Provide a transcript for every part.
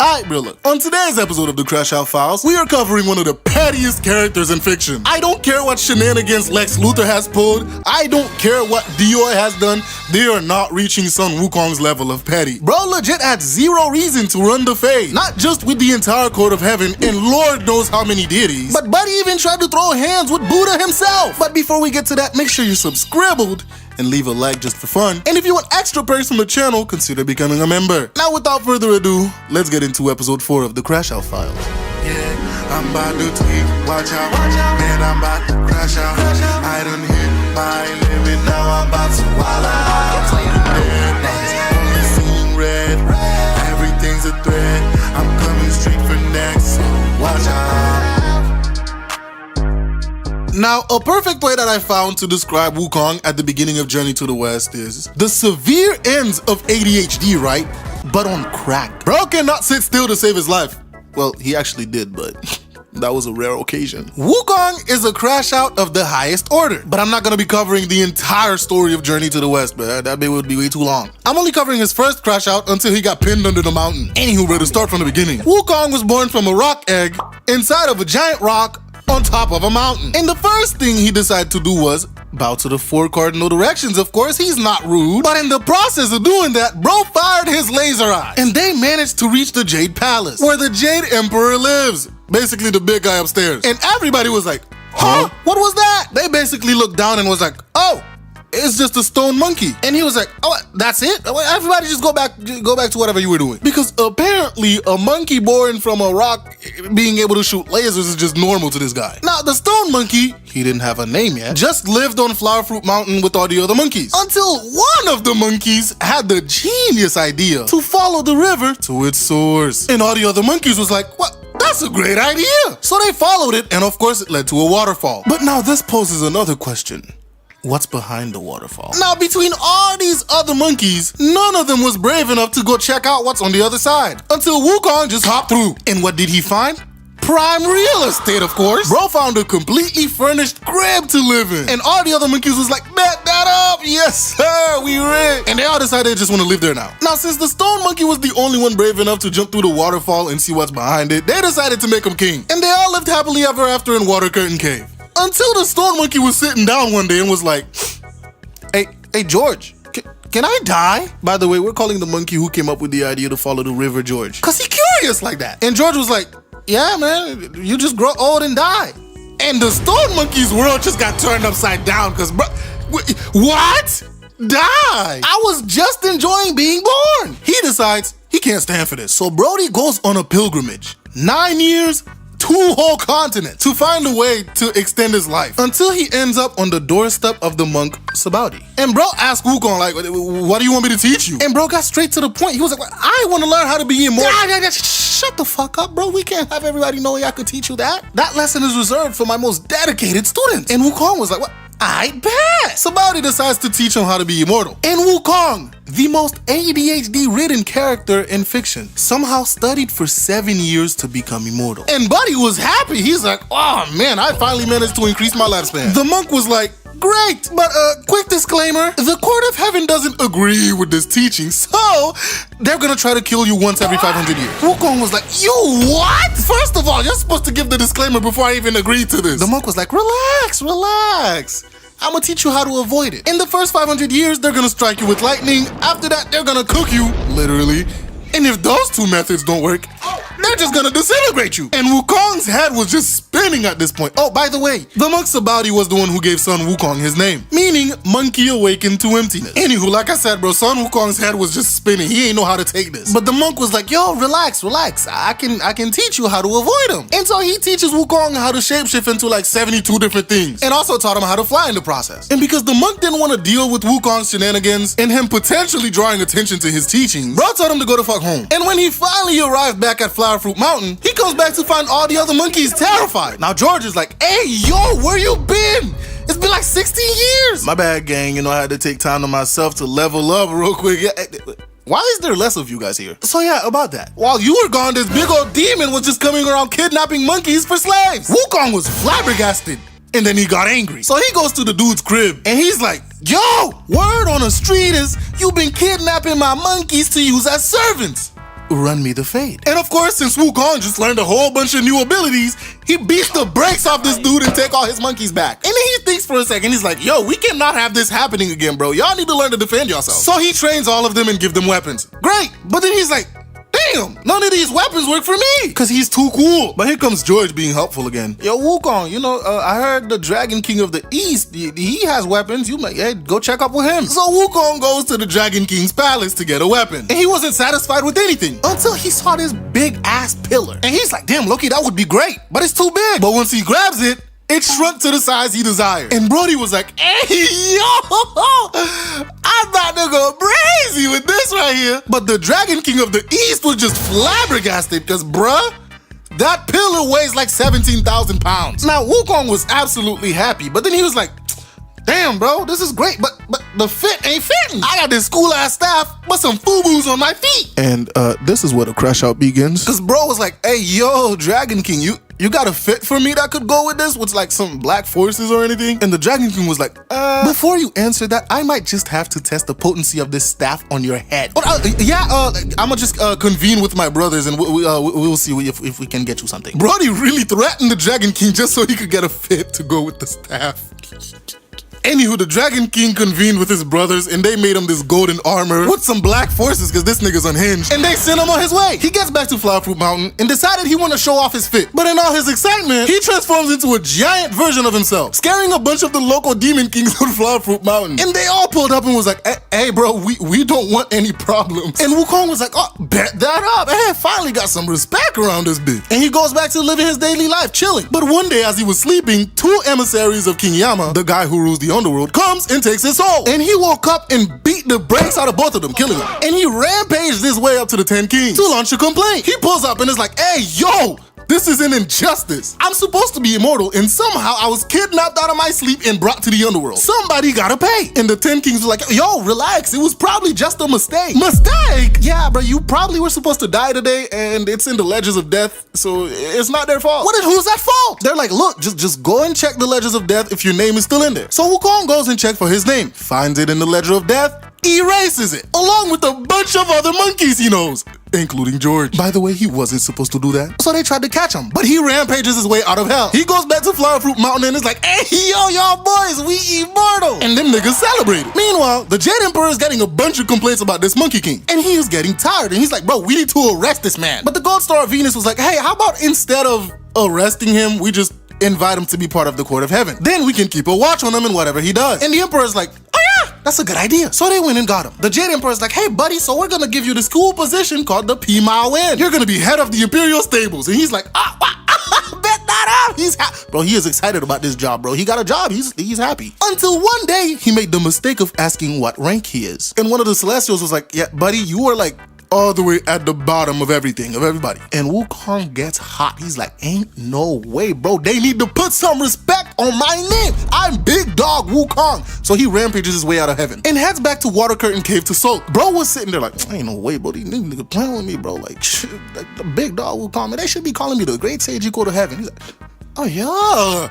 Alright, bro, look. On today's episode of the Crashout Files, we are covering one of the pettiest characters in fiction. I don't care what shenanigans Lex Luthor has pulled. I don't care what Dior has done. They are not reaching Sun Wukong's level of petty. Bro legit had zero reason to run the Fade. Not just with the entire Court of Heaven and Lord knows how many deities, but Buddy even tried to throw hands with Buddha himself. But before we get to that, make sure you're subscribed and leave a like just for fun. And if you want extra perks from the channel, consider becoming a member. Now without further ado, let's get into episode 4 of the Crashout Files. Yeah, I'm about to tweak, watch out, man, I'm about to crash out. I done hit my limit, now I'm about to wild out. Only seeing red, everything's a threat. I'm coming straight for next, so watch out. Now, a perfect way that I found to describe Wukong at the beginning of Journey to the West is the severe ends of ADHD, right? But on crack. Bro cannot sit still to save his life. Well, he actually did, but that was a rare occasion. Wukong is a crash out of the highest order, but I'm not gonna be covering the entire story of Journey to the West, but that bit would be way too long. I'm only covering his first crash out until he got pinned under the mountain. Anywho, bro, to start from the beginning. Wukong was born from a rock egg inside of a giant rock on top of a mountain. And the first thing he decided to do was bow to the 4 cardinal directions. Of course, he's not rude. But in the process of doing that, bro fired his laser eye. And they managed to reach the Jade Palace, where the Jade Emperor lives. Basically the big guy upstairs. And everybody was like, huh? What was that? They basically looked down and was like, oh, it's just a stone monkey. And he was like, oh, that's it? Everybody just go back to whatever you were doing. Because apparently a monkey born from a rock being able to shoot lasers is just normal to this guy. Now, the stone monkey, he didn't have a name yet, just lived on Flower Fruit Mountain with all the other monkeys. Until one of the monkeys had the genius idea to follow the river to its source. And all the other monkeys was like, what? That's a great idea. So they followed it, and of course it led to a waterfall. But now this poses another question. What's behind the waterfall? Now, between all these other monkeys, none of them was brave enough to go check out what's on the other side. Until Wukong just hopped through. And what did he find? Prime real estate, of course. Bro found a completely furnished crib to live in. And all the other monkeys was like, bet that up. Yes, sir, we rich. And they all decided they just want to live there now. Now, since the stone monkey was the only one brave enough to jump through the waterfall and see what's behind it, they decided to make him king. And they all lived happily ever after in Water Curtain Cave. Until the stone monkey was sitting down one day and was like, hey, George, can I die? By the way, we're calling the monkey who came up with the idea to follow the river George. Cause he curious like that. And George was like, yeah, man, you just grow old and die. And the stone monkey's world just got turned upside down cause, bro, what? Die? I was just enjoying being born. He decides he can't stand for this. So Brody goes on a pilgrimage. 9 years, 2 whole continents to find a way to extend his life until he ends up on the doorstep of the monk Sabaody. And bro asked Wukong, like, what do you want me to teach you? And bro got straight to the point. He was like, I want to learn how to be immortal. Shut the fuck up, bro. We can't have everybody knowing I could teach you that. That lesson is reserved for my most dedicated students. And Wukong was like, what? I bet. Sabaody decides to teach him how to be immortal. And Wukong, the most ADHD-ridden character in fiction, somehow studied for 7 years to become immortal. And Buddy was happy. He's like, oh man, I finally managed to increase my lifespan. The monk was like, great, but quick disclaimer, the Court of Heaven doesn't agree with this teaching, so they're gonna try to kill you once every 500 years. Wukong was like, you what? First of all, you're supposed to give the disclaimer before I even agreed to this. The monk was like, relax. I'm gonna teach you how to avoid it. In the first 500 years, they're gonna strike you with lightning. After that, they're gonna cook you, literally. And if those 2 methods don't work, they're just gonna disintegrate you. And Wukong's head was just spinning at this point. Oh, by the way, the monk Sabaody was the one who gave Sun Wukong his name, meaning monkey awakened to emptiness. Anywho, like I said, bro, Sun Wukong's head was just spinning. He ain't know how to take this. But the monk was like, yo, relax. I can teach you how to avoid him. And so he teaches Wukong how to shapeshift into like 72 different things, and also taught him how to fly in the process. And because the monk didn't want to deal with Wukong's shenanigans and him potentially drawing attention to his teachings, bro told him to go the fuck home. And when he finally arrived back at Flower Fruit Mountain, he comes back to find all the other monkeys terrified. Now George is like, hey, yo, where you been? It's been like 16 years. My bad, gang. You know, I had to take time to myself to level up real quick. Why is there less of you guys here? So yeah, about that. While you were gone, this big old demon was just coming around kidnapping monkeys for slaves. Wukong was flabbergasted. And then he got angry. So he goes to the dude's crib and he's like, yo, word on the street is you've been kidnapping my monkeys to use as servants. run me the fade. And of course, since Wukong just learned a whole bunch of new abilities, he beats the brakes off this dude and take all his monkeys back. And then he thinks for a second, he's like, yo, we cannot have this happening again, bro. Y'all need to learn to defend yourselves. So he trains all of them and give them weapons. Great, but then he's like, damn, none of these weapons work for me, because he's too cool. But here comes George being helpful again. Yo, Wukong, you know, I heard the Dragon King of the East, he has weapons. You might, hey, go check up with him. So Wukong goes to the Dragon King's palace to get a weapon. And he wasn't satisfied with anything until he saw this big ass pillar. And he's like, damn, Loki, that would be great, but it's too big. But once he grabs it, it shrunk to the size he desired. And Brody was like, hey, yo, I'm about to go crazy with this right here. But the Dragon King of the East was just flabbergasted because, bruh, that pillar weighs like 17,000 pounds. Now, Wukong was absolutely happy, but then he was like, damn, bro, this is great, but the fit ain't fitting. I got this cool-ass staff, but some FUBUs on my feet. And this is where the crash out begins. Because bro was like, hey, yo, Dragon King, you got a fit for me that could go with this? With like some black forces or anything? And the Dragon King was like, before you answer that, I might just have to test the potency of this staff on your head. But I'm gonna just convene with my brothers and we'll see if we can get you something. Brody really threatened the Dragon King just so he could get a fit to go with the staff. Anywho, the Dragon King convened with his brothers and they made him this golden armor with some black forces because this nigga's unhinged. And they sent him on his way. He gets back to Flowerfruit Mountain and decided he wanted to show off his fit. But in all his excitement, he transforms into a giant version of himself, scaring a bunch of the local demon kings on Flowerfruit Mountain. And they all pulled up and was like, hey bro, we don't want any problems. And Wukong was like, oh, bet that up. Hey, finally got some respect around this bitch. And he goes back to living his daily life, chilling. But one day as he was sleeping, two emissaries of King Yama, the guy who rules the Underworld, comes and takes his soul. And he woke up and beat the brakes out of both of them, killing them. And he rampaged his way up to the 10 Kings to launch a complaint. He pulls up and is like, hey, yo, this is an injustice. I'm supposed to be immortal and somehow I was kidnapped out of my sleep and brought to the Underworld. Somebody gotta pay. And the 10 Kings were like, yo, relax. It was probably just a mistake. Mistake? Yeah, bro, you probably were supposed to die today and it's in the Ledgers of Death, so it's not their fault. What? Who's at fault? They're like, look, just go and check the Ledgers of Death if your name is still in there. So Wukong goes and checks for his name, finds it in the Ledger of Death, erases it, along with a bunch of other monkeys he knows, including George. By the way, he wasn't supposed to do that, so they tried to catch him, but he rampages his way out of hell. He goes back to Flowerfruit Mountain and is like, hey, yo, y'all boys, we immortal. And them niggas celebrated. Meanwhile, the Jade Emperor is getting a bunch of complaints about this Monkey King, and he is getting tired, and he's like, bro, we need to arrest this man. But the Gold Star of Venus was like, hey, how about instead of arresting him, we just invite him to be part of the Court of Heaven. Then we can keep a watch on him and whatever he does. And the Emperor's like, that's a good idea. So they went and got him. The Jade Emperor's like, hey buddy, so we're gonna give you this cool position called the P-Mile Win. You're gonna be head of the Imperial Stables. And he's like, bet that up. Bro, he is excited about this job, bro. He got a job, he's happy. Until one day, he made the mistake of asking what rank he is. And one of the Celestials was like, yeah, buddy, you are like all the way at the bottom of everything, of everybody. And Wukong gets hot. He's like, ain't no way, bro. They need to put some respect on my name. I'm Big Dog Wukong. So he rampages his way out of heaven and heads back to Water Curtain Cave to sulk. Bro was sitting there like, ain't no way, bro. These niggas playing with me, bro. Like, shit, like the Big Dog Wukong, man, they should be calling me the Great Sage Equal to Heaven. He's like, oh yeah,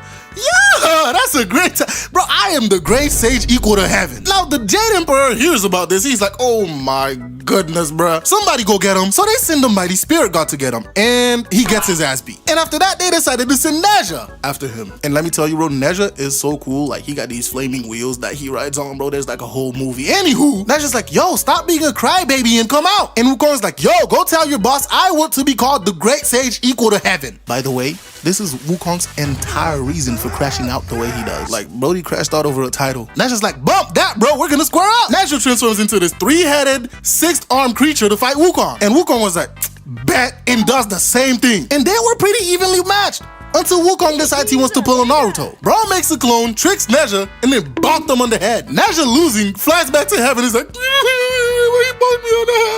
that's a great time. Bro, I am the Great Sage Equal to Heaven. Now, the Jade Emperor hears about this. He's like, oh my goodness, bro. Somebody go get him. So they send the Mighty Spirit God to get him, and he gets his ass beat. And after that, they decided to send Neja after him. And let me tell you, bro, Neja is so cool. Like, he got these flaming wheels that he rides on, bro. There's like a whole movie. Anywho, Neja's like, yo, stop being a crybaby and come out. And Wukong's like, yo, go tell your boss I want to be called the Great Sage Equal to Heaven. By the way, this is Wukong's entire reason for crashing out the way he does. Like, Brody crashed out over a title. Neja's like, bump that, bro, we're gonna square up. Neja transforms into this 3-headed, 6-armed creature to fight Wukong. And Wukong was like, bet, and does the same thing. And they were pretty evenly matched. Until Wukong decides he wants to pull a Naruto. Bro makes a clone, tricks Neja, and then bonked him on the head. Neja losing, flies back to heaven, is like, he bonked me on the head.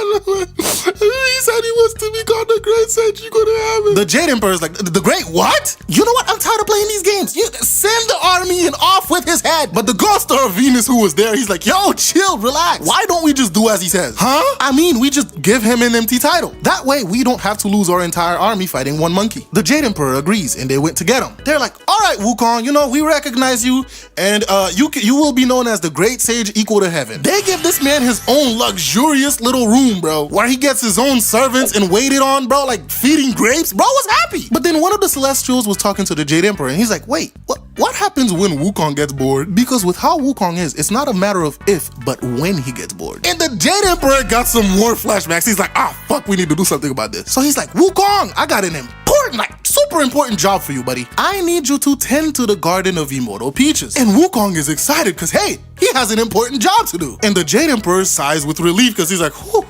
He said he wants to be called the Great Sage Equal to Heaven. The Jade Emperor is like, the Great what? You know what? I'm tired of playing these games. You send the army and off with his head. But the Gold Star of Venus who was there, he's like, yo, chill, relax. Why don't we just do as he says? Huh? I mean, we just give him an empty title. That way, we don't have to lose our entire army fighting one monkey. The Jade Emperor agrees, and they went to get him. They're like, all right, Wukong, you know, we recognize you, and you will be known as the Great Sage Equal to Heaven. They give this man his own luxurious luxurious little room, bro, where he gets his own servants and waited on, bro, like feeding grapes. Bro was happy. But then one of the Celestials was talking to the Jade Emperor, and he's like, wait, what happens when Wukong gets bored? Because with how Wukong is, it's not a matter of if, but when he gets bored. And the Jade Emperor got some more flashbacks. He's like, fuck, we need to do something about this. So he's like, Wukong, I got an important, like, super important job for you, buddy. I need you to tend to the Garden of Immortal Peaches. And Wukong is excited because, hey, he has an important job to do. And the Jade Emperor sighs with relief because he's like, whew,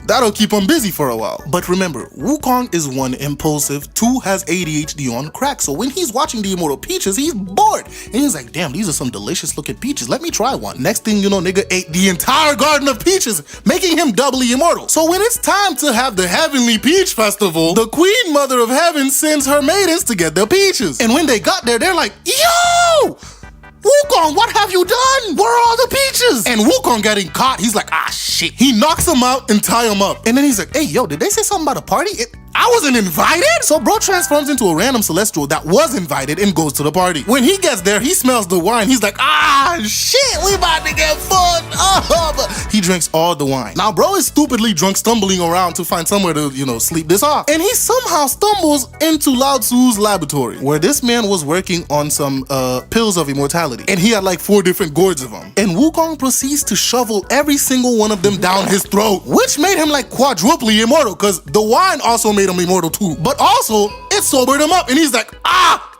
that'll keep him busy for a while. But remember, Wukong is 1, impulsive, 2, has ADHD on crack. So when he's watching the Immortal Peaches, he's bored. And he's like, damn, these are some delicious looking peaches. Let me try one. Next thing you know, nigga ate the entire garden of peaches, making him doubly immortal. So when it's time to have the Heavenly Peach Festival, the Queen Mother of Heaven sends her maidens to get the peaches. And when they got there, they're like, yo! Wukong, what have you done? Where are all the peaches? And Wukong getting caught, he's like, shit. He knocks him out and tie him up. And then he's like, hey, yo, did they say something about a party? I wasn't invited? So bro transforms into a random Celestial that was invited and goes to the party. When he gets there, he smells the wine. He's like, shit, we about to get fun. But he drinks all the wine. Now bro is stupidly drunk, stumbling around to find somewhere to, sleep this off. And he somehow stumbles into Lao Tzu's laboratory, where this man was working on some pills of immortality. And he had like 4 different gourds of them. And Wukong proceeds to shovel every single one of them down his throat, which made him like quadruply immortal, because the wine also made him immortal too. But also, it sobered him up, and he's like,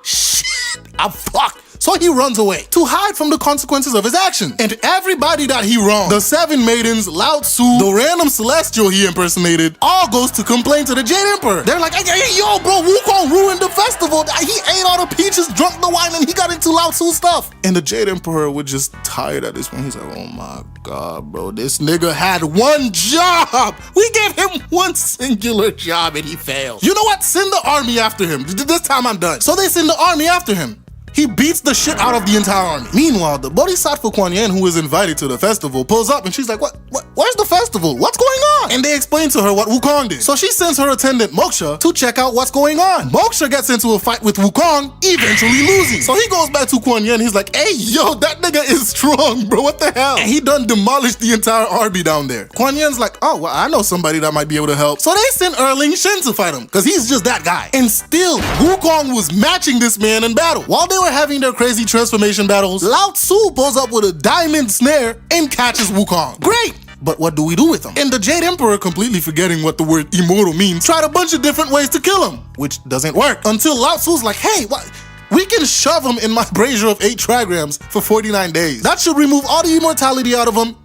shit, I'm fucked. So he runs away to hide from the consequences of his actions. And everybody that he wronged, the 7 maidens, Lao Tzu, the random Celestial he impersonated, all goes to complain to the Jade Emperor. They're like, hey, yo, bro, Wukong ruined the festival. He ate all the peaches, drunk the wine, and he got into Lao Tzu stuff. And the Jade Emperor was just tired at this point. He's like, oh my God, bro, this nigga had one job. We gave him one singular job and he failed. You know what? Send the army after him. This time I'm done. So they send the army after him. He beats the shit out of the entire army. Meanwhile, the Bodhisattva Kuan Yin, who is invited to the festival, pulls up and she's like, where's the festival? What's going on? And they explain to her what Wukong did. So she sends her attendant Moksha to check out what's going on. Moksha gets into a fight with Wukong, eventually losing. So he goes back to Kuan Yin. He's like, hey, yo, that nigga is strong, bro. What the hell? And he done demolished the entire army down there. Kuan Yin's like, oh, well, I know somebody that might be able to help. So they send Erling Shen to fight him, because he's just that guy. And still, Wukong was matching this man in battle. While they were having their crazy transformation battles, Lao Tzu pulls up with a diamond snare and catches Wukong. Great! But what do we do with him? And the Jade Emperor, completely forgetting what the word immortal means, tried a bunch of different ways to kill him, which doesn't work. Until Lao Tzu's like, hey, what? We can shove him in my brazier of 8 trigrams for 49 days. That should remove all the immortality out of him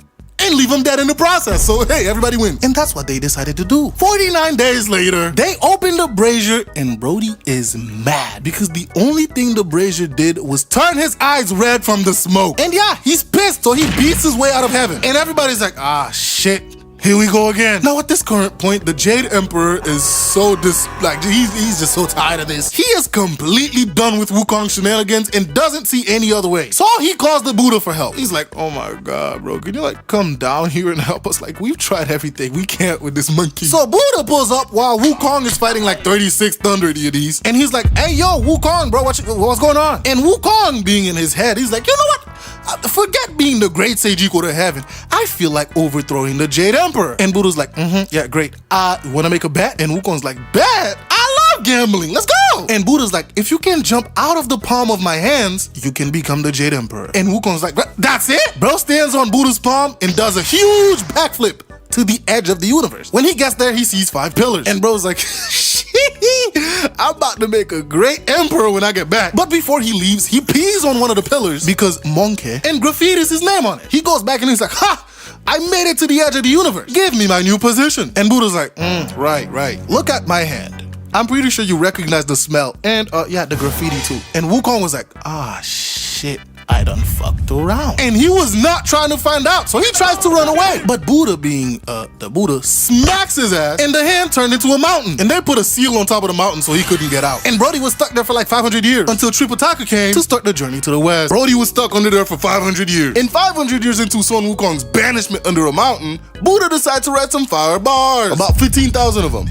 and leave him dead in the process. So hey, everybody wins. And that's what they decided to do. 49 days later, they opened the brazier and Brody is mad because the only thing the brazier did was turn his eyes red from the smoke. And yeah, he's pissed, so he beats his way out of heaven. And everybody's like, shit. Here we go again. Now at this current point, the Jade Emperor is so he's just so tired of this. He is completely done with Wukong shenanigans and doesn't see any other way. So he calls the Buddha for help. He's like, oh my God, bro, can you come down here and help us? We've tried everything. We can't with this monkey. So Buddha pulls up while Wukong is fighting 36 thunder deities. And he's like, hey, yo, Wukong, bro, what's going on? And Wukong being in his head, he's like, you know what? Forget being the great sage equal to heaven. I feel like overthrowing the Jade Emperor. And Buddha's like, yeah, great. Want to make a bet? And Wukong's like, bet? I love gambling. Let's go. And Buddha's like, if you can jump out of the palm of my hands, you can become the Jade Emperor. And Wukong's like, that's it? Bro stands on Buddha's palm and does a huge backflip to the edge of the universe. When he gets there, he sees 5 pillars. And bro's like, I'm about to make a great emperor when I get back. But before he leaves, he pees on one of the pillars because monkey and graffitis his name on it. He goes back and he's like, I made it to the edge of the universe. Give me my new position. And Buddha's like, right. Look at my hand. I'm pretty sure you recognize the smell. And yeah, the graffiti too. And Wukong was like, shit. I done fucked around. And he was not trying to find out, so he tries to run away. But Buddha, being the Buddha, smacks his ass, and the hand turned into a mountain. And they put a seal on top of the mountain so he couldn't get out. And Brody was stuck there for 500 years until JPTALKTOOMUCH came to start the journey to the west. Brody was stuck under there for 500 years. And 500 years into Sun Wukong's banishment under a mountain, Buddha decided to write some fire bars. About 15,000 of them.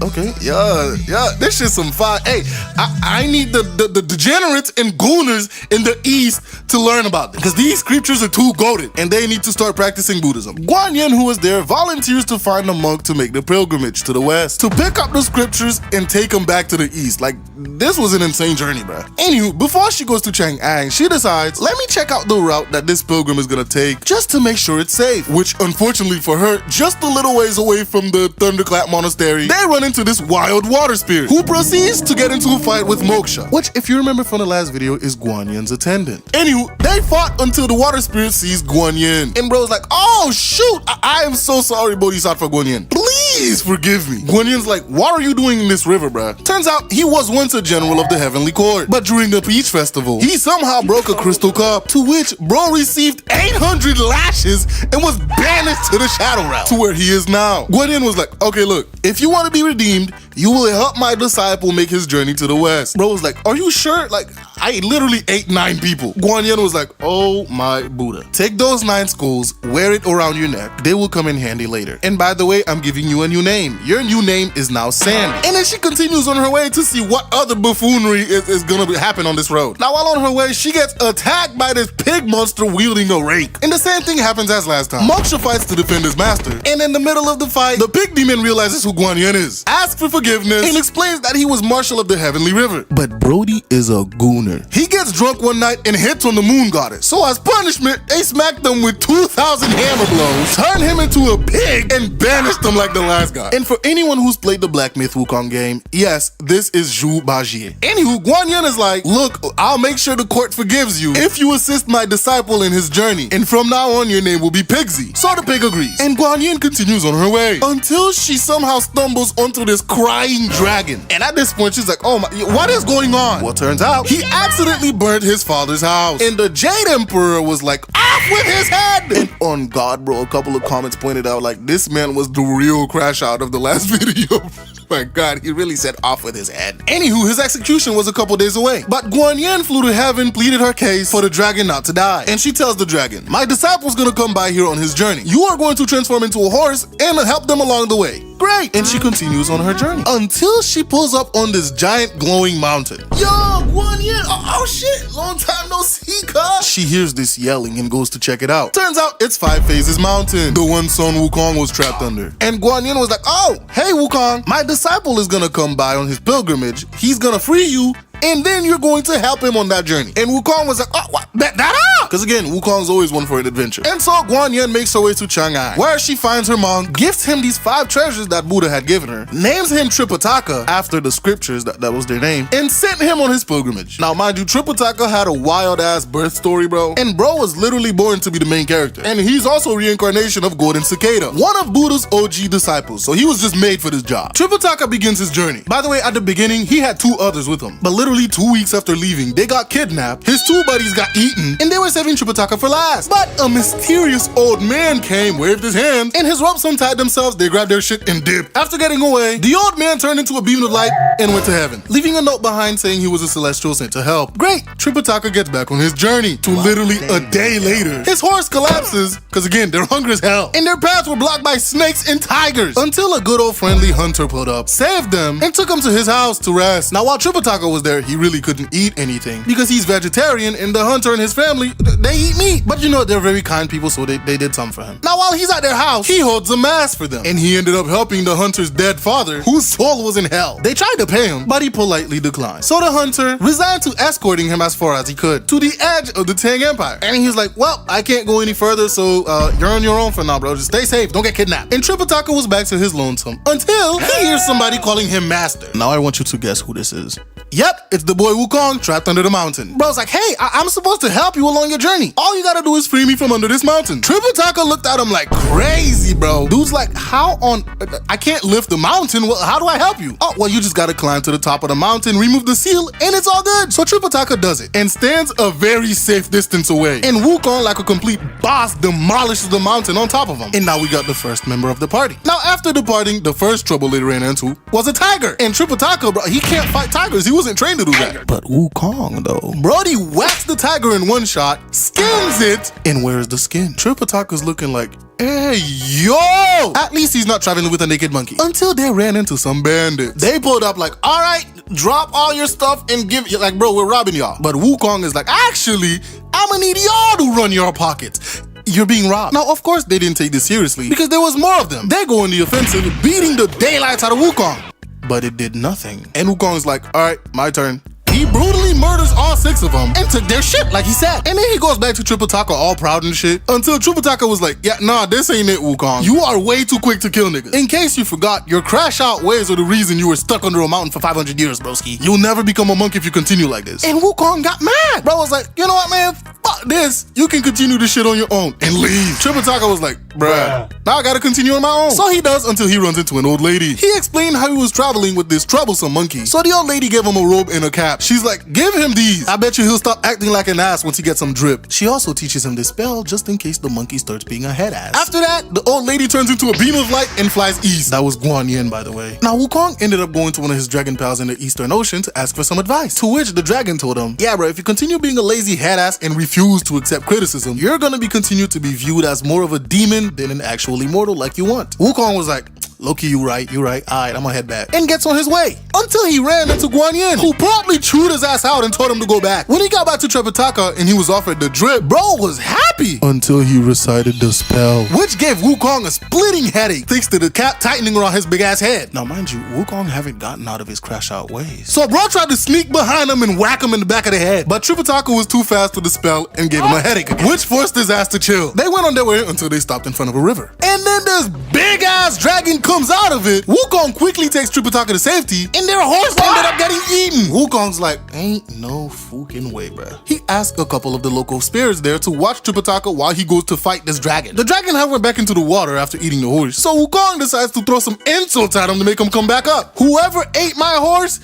Okay, yeah, this shit's some fire. Hey, I need the degenerates and gooners in the East to learn about this, because these creatures are too goated, and they need to start practicing Buddhism. Guan Yin, who is there, volunteers to find a monk to make the pilgrimage to the West, to pick up the scriptures and take them back to the East. Like, this was an insane journey, bro. Anywho, before she goes to Chang'an, she decides, let me check out the route that this pilgrim is gonna take, just to make sure it's safe, which unfortunately for her, just a little ways away from the Thunderclap Monastery, they run into this wild water spirit, who proceeds to get into a fight with Moksha, which, if you remember from the last video, is Guan Yin's attendant. Anywho, they fought until the water spirit sees Guan Yin, and bro's like, oh shoot, I am so sorry, Bodhisattva Guan Yin. Please forgive me. Guan Yin's like, what are you doing in this river, bruh? Turns out he was once a general of the Heavenly Court, but during the Peach Festival, he somehow broke a crystal cup, to which bro received 800 lashes and was banished to the Shadow Realm, to where he is now. Guan Yin was like, okay, look, if you want to be redeemed, you will help my disciple make his journey to the West. Bro was like, are you sure? Like, I literally ate 9 people. Guan Yin was like, oh my Buddha. Take those 9 skulls, wear it around your neck. They will come in handy later. And by the way, I'm giving you a new name. Your new name is now Sandy. And then she continues on her way to see what other buffoonery is gonna happen on this road. Now, while on her way, she gets attacked by this pig monster wielding a rake. And the same thing happens as last time. Moksha fights to defend his master. And in the middle of the fight, the pig demon realizes who Guan Yin is, asks for forgiveness, and explains that he was Marshal of the Heavenly River. But Brody is a gooner. He gets drunk one night and hits on the moon goddess. So as punishment, they smacked him with 2,000 hammer blows, turned him into a pig, and banished him like the last guy. And for anyone who's played the Black Myth Wukong game, yes, this is Zhu Bajie. Anywho, Guan Yin is like, look, I'll make sure the court forgives you if you assist my disciple in his journey. And from now on, your name will be Pigsy. So the pig agrees. And Guan Yin continues on her way until she somehow stumbles onto this crying dragon. And at this point, she's like, oh my, what is going on? Well, turns out he accidentally burnt his father's house. And the Jade Emperor was like, off with his head! And on God, bro, a couple of comments pointed out, like, this man was the real Crashout of the last video. My God, he really said off with his head. Anywho, his execution was a couple days away. But Guan Yin flew to heaven, pleaded her case for the dragon not to die. And she tells the dragon, my disciple's gonna come by here on his journey. You are going to transform into a horse and help them along the way. Great! And she continues on her journey until she pulls up on this giant glowing mountain. Yo, Guan Yin! Oh shit! Long time no see, cuz! She hears this yelling and goes to check it out. Turns out it's 5 Phases Mountain, the one Son Wukong was trapped under. And Guan Yin was like, oh, hey Wukong, my disciple is gonna come by on his pilgrimage. He's gonna free you, and then you're going to help him on that journey. And Wukong was like, oh, what? Because again, Wukong's always one for an adventure. And so Guan Yin makes her way to Chang'an, where she finds her monk, gifts him these 5 treasures that Buddha had given her, names him Tripitaka after the scriptures, that was their name, and sent him on his pilgrimage. Now, mind you, Tripitaka had a wild-ass birth story, bro. And bro was literally born to be the main character. And he's also a reincarnation of Golden Cicada, one of Buddha's OG disciples. So he was just made for this job. Tripitaka begins his journey. By the way, at the beginning, he had 2 others with him. But literally 2 weeks after leaving, they got kidnapped, his 2 buddies got eaten, and they were saving Tripitaka for last. But a mysterious old man came, waved his hand, and his ropes untied themselves, they grabbed their shit and dipped. After getting away, the old man turned into a beam of light and went to heaven, leaving a note behind saying he was a celestial sent to help. Great! Tripitaka gets back on his journey to literally a day later. His horse collapses, because again, they're hungry as hell, and their paths were blocked by snakes and tigers, until a good old friendly hunter pulled up, saved them, and took them to his house to rest. Now, while Tripitaka was there, he really couldn't eat anything, because he's vegetarian, and the hunter and his family, they eat meat. But you know, they're very kind people, so they did something for him. Now, while he's at their house, he holds a mass for them, and he ended up helping the hunter's dead father, whose soul was in hell. They tried to pay him, but he politely declined. So the hunter resigned to escorting him as far as he could to the edge of the Tang Empire. And he's like, well, I can't go any further, so you're on your own for now, bro. Just stay safe, don't get kidnapped. And Tripitaka was back to his lonesome until he hears somebody calling him master. Now I want you to guess who this is. Yep, it's the boy Wukong trapped under the mountain. Bro's like, hey, I'm supposed to help you along your journey. All you gotta do is free me from under this mountain. Tripitaka looked at him like crazy, bro. Dude's like, how on... I can't lift the mountain. Well, how do I help you? Oh, well, you just gotta climb to the top of the mountain, remove the seal, and it's all good. So Tripitaka does it and stands a very safe distance away. And Wukong, like a complete boss, demolishes the mountain on top of him. And now we got the first member of the party. Now, after departing, the first trouble they ran into was a tiger. And Tripitaka, bro, he can't fight tigers. He wasn't trained trained to do that. But Wukong though, Brody whacks the tiger in one shot, skins it, and where's the skin? Tripitaka's looking like, hey, yo! At least he's not traveling with a naked monkey. Until they ran into some bandits. They pulled up like, all right, drop all your stuff and give you, like, bro, we're robbing y'all. But Wukong is like, actually, I'm gonna need y'all to run your pockets. You're being robbed. Now, of course, they didn't take this seriously because there was more of them. They go on the offensive, beating the daylights out of Wukong. But it did nothing. And Wukong's like, all right, my turn. He brutally murders all 6 of them and took their shit, like he said. And then he goes back to Tripitaka all proud and shit until Tripitaka was like, yeah, nah, this ain't it, Wukong. You are way too quick to kill niggas. In case you forgot, your Crashout ways are the reason you were stuck under a mountain for 500 years, broski. You'll never become a monk if you continue like this. And Wukong got mad. Bro was like, you know what, man? Fuck this. You can continue this shit on your own and leave. Tripitaka was like, bruh, now I gotta continue on my own. So he does until he runs into an old lady. He explained how he was traveling with this troublesome monkey. So the old lady gave him a robe and a cap. She's like, give him these. I bet you he'll stop acting like an ass once he gets some drip. She also teaches him this spell just in case the monkey starts being a head ass. After that, the old lady turns into a beam of light and flies east. That was Guan Yin, by the way. Now Wukong ended up going to one of his dragon pals in the Eastern Ocean to ask for some advice. To which the dragon told him, yeah bro, if you continue being a lazy head ass and refuse to accept criticism, you're gonna be continued to be viewed as more of a demon than an actual immortal like you want. Wukong was like, Loki, you right. Alright, I'm gonna head back. And gets on his way. Until he ran into Guan Yin, who promptly chewed his ass out and told him to go back. When he got back to Tripitaka and he was offered the drip, bro was happy. Until he recited the spell, which gave Wukong a splitting headache thanks to the cap tightening around his big ass head. Now mind you, Wukong haven't gotten out of his Crashout ways. So bro tried to sneak behind him and whack him in the back of the head. But Tripitaka was too fast with the spell and gave him a headache again, which forced his ass to chill. They went on their way until they stopped in front of a river. And then this big ass dragon comes out of it. Wukong quickly takes Tripitaka to safety and their horse ended up getting eaten. Wukong's like, ain't no fucking way, bruh. He asked a couple of the local spirits there to watch Tripitaka while he goes to fight this dragon. The dragon had went back into the water after eating the horse. So Wukong decides to throw some insults at him to make him come back up. Whoever ate my horse,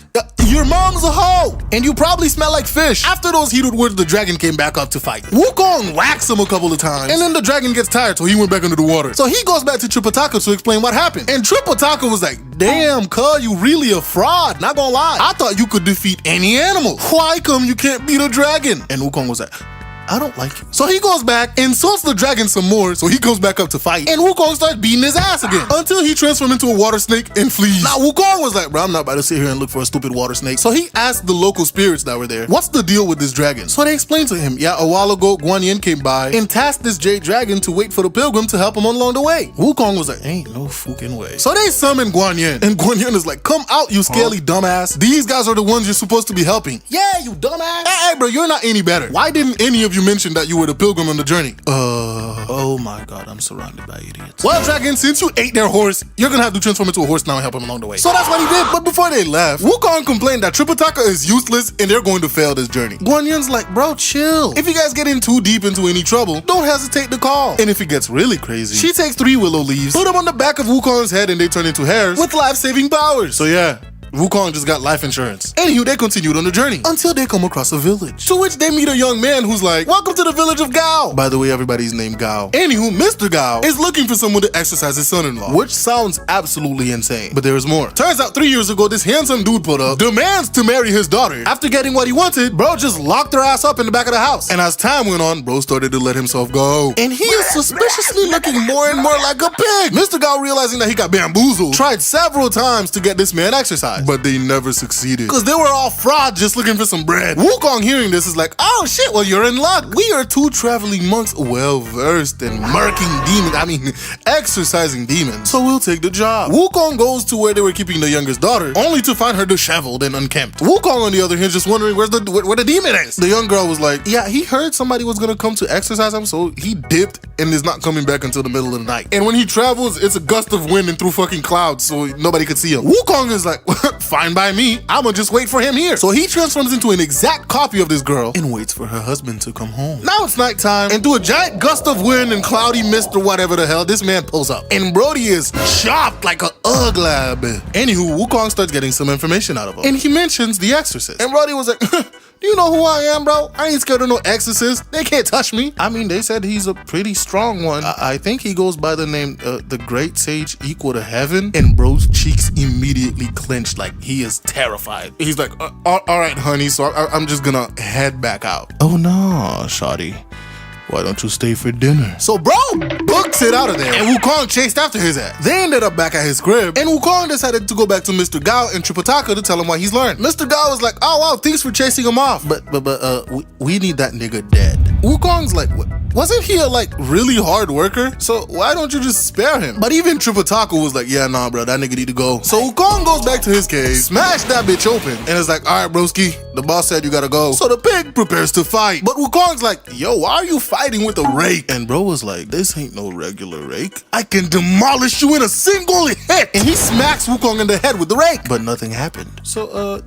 your mom's a hoe, and you probably smell like fish. After those heated words, the dragon came back up to fight. Wukong whacks him a couple of times, and then the dragon gets tired, so he went back into the water. So he goes back to Tripitaka to explain what happened. And Tripitaka was like, damn, cuz, you really a fraud, not gonna lie. I thought you could defeat any animal. Why come you can't beat a dragon? And Wukong was like, I don't like you. So he goes back, insults the dragon some more, so he goes back up to fight. And Wukong starts beating his ass again until he transforms into a water snake and flees. Now Wukong was like, bro, I'm not about to sit here and look for a stupid water snake. So he asked the local spirits that were there, what's the deal with this dragon? So they explained to him, yeah, a while ago, Guan Yin came by and tasked this jade dragon to wait for the pilgrim to help him along the way. Wukong was like, ain't no fucking way. So they summoned Guan Yin, and Guan Yin is like, come out, you scaly dumbass. These guys are the ones you're supposed to be helping. Yeah, you dumbass. Hey, bro, you're not any better. Why didn't any of you mention that you were the pilgrim on the journey? Oh my god, I'm surrounded by idiots. Well, dragon, since you ate their horse, you're gonna have to transform into a horse now and help him along the way. So that's what he did. But before they left, Wukong complained that Tripitaka is useless and they're going to fail this journey. Guan Yin's like, bro, chill. If you guys get in too deep into any trouble, don't hesitate to call. And if it gets really crazy, she takes 3 willow leaves, put them on the back of Wukong's head, and they turn into hairs with life-saving powers. So yeah, Wukong just got life insurance. Anywho, they continued on the journey until they come across a village, to which they meet a young man who's like, welcome to the village of Gao. By the way, everybody's named Gao. Anywho, Mr. Gao is looking for someone to exercise his son-in-law, which sounds absolutely insane, but there is more. Turns out 3 years ago, this handsome dude put up demands to marry his daughter. After getting what he wanted, bro just locked her ass up in the back of the house. And as time went on, bro started to let himself go. And he is suspiciously looking more and more like a pig. Mr. Gao, realizing that he got bamboozled, tried several times to get this man exercised, but they never succeeded because they were all frauds just looking for some bread. Wukong hearing this is like, oh shit, well you're in luck. We are 2 traveling monks well versed in exercising demons, so we'll take the job. Wukong goes to where they were keeping the youngest daughter, only to find her disheveled and unkempt. Wukong on the other hand just wondering where the demon is. The young girl was like, yeah, he heard somebody was gonna come to exercise him, so he dipped and is not coming back until the middle of the night. And when he travels, it's a gust of wind and through fucking clouds, so nobody could see him. Wukong is like, fine by me, I'ma just wait for him here. So he transforms into an exact copy of this girl and waits for her husband to come home. Now it's nighttime, and through a giant gust of wind and cloudy mist or whatever the hell, this man pulls up. And Brody is chopped like a uglab. Anywho, Wukong starts getting some information out of him, and he mentions the exorcist. And Brody was like, Do you know who I am, bro? I ain't scared of no exorcist. They can't touch me. I mean, they said he's a pretty strong one. I think he goes by the name the Great Sage Equal to Heaven. And bro's cheeks immediately clenched like he is terrified. He's like, all right, honey, so I'm just gonna head back out. Oh no, shawty. Why don't you stay for dinner? So bro books it out of there, and Wukong chased after his ass. They ended up back at his crib, and Wukong decided to go back to Mr. Gao and Tripitaka to tell him what he's learned. Mr. Gao was like, oh wow, thanks for chasing him off, but we need that nigga dead. Wukong's like, what? Wasn't he a really hard worker? So why don't you just spare him? But even Tripitaka was like, yeah, nah, bro, that nigga need to go. So Wukong goes back to his cave, smash that bitch open, and is like, all right, broski, the boss said you gotta go. So the pig prepares to fight, but Wukong's like, yo, why are you fighting with a rake? And bro was like, this ain't no regular rake. I can demolish you in a single hit. And he smacks Wukong in the head with the rake, but nothing happened. So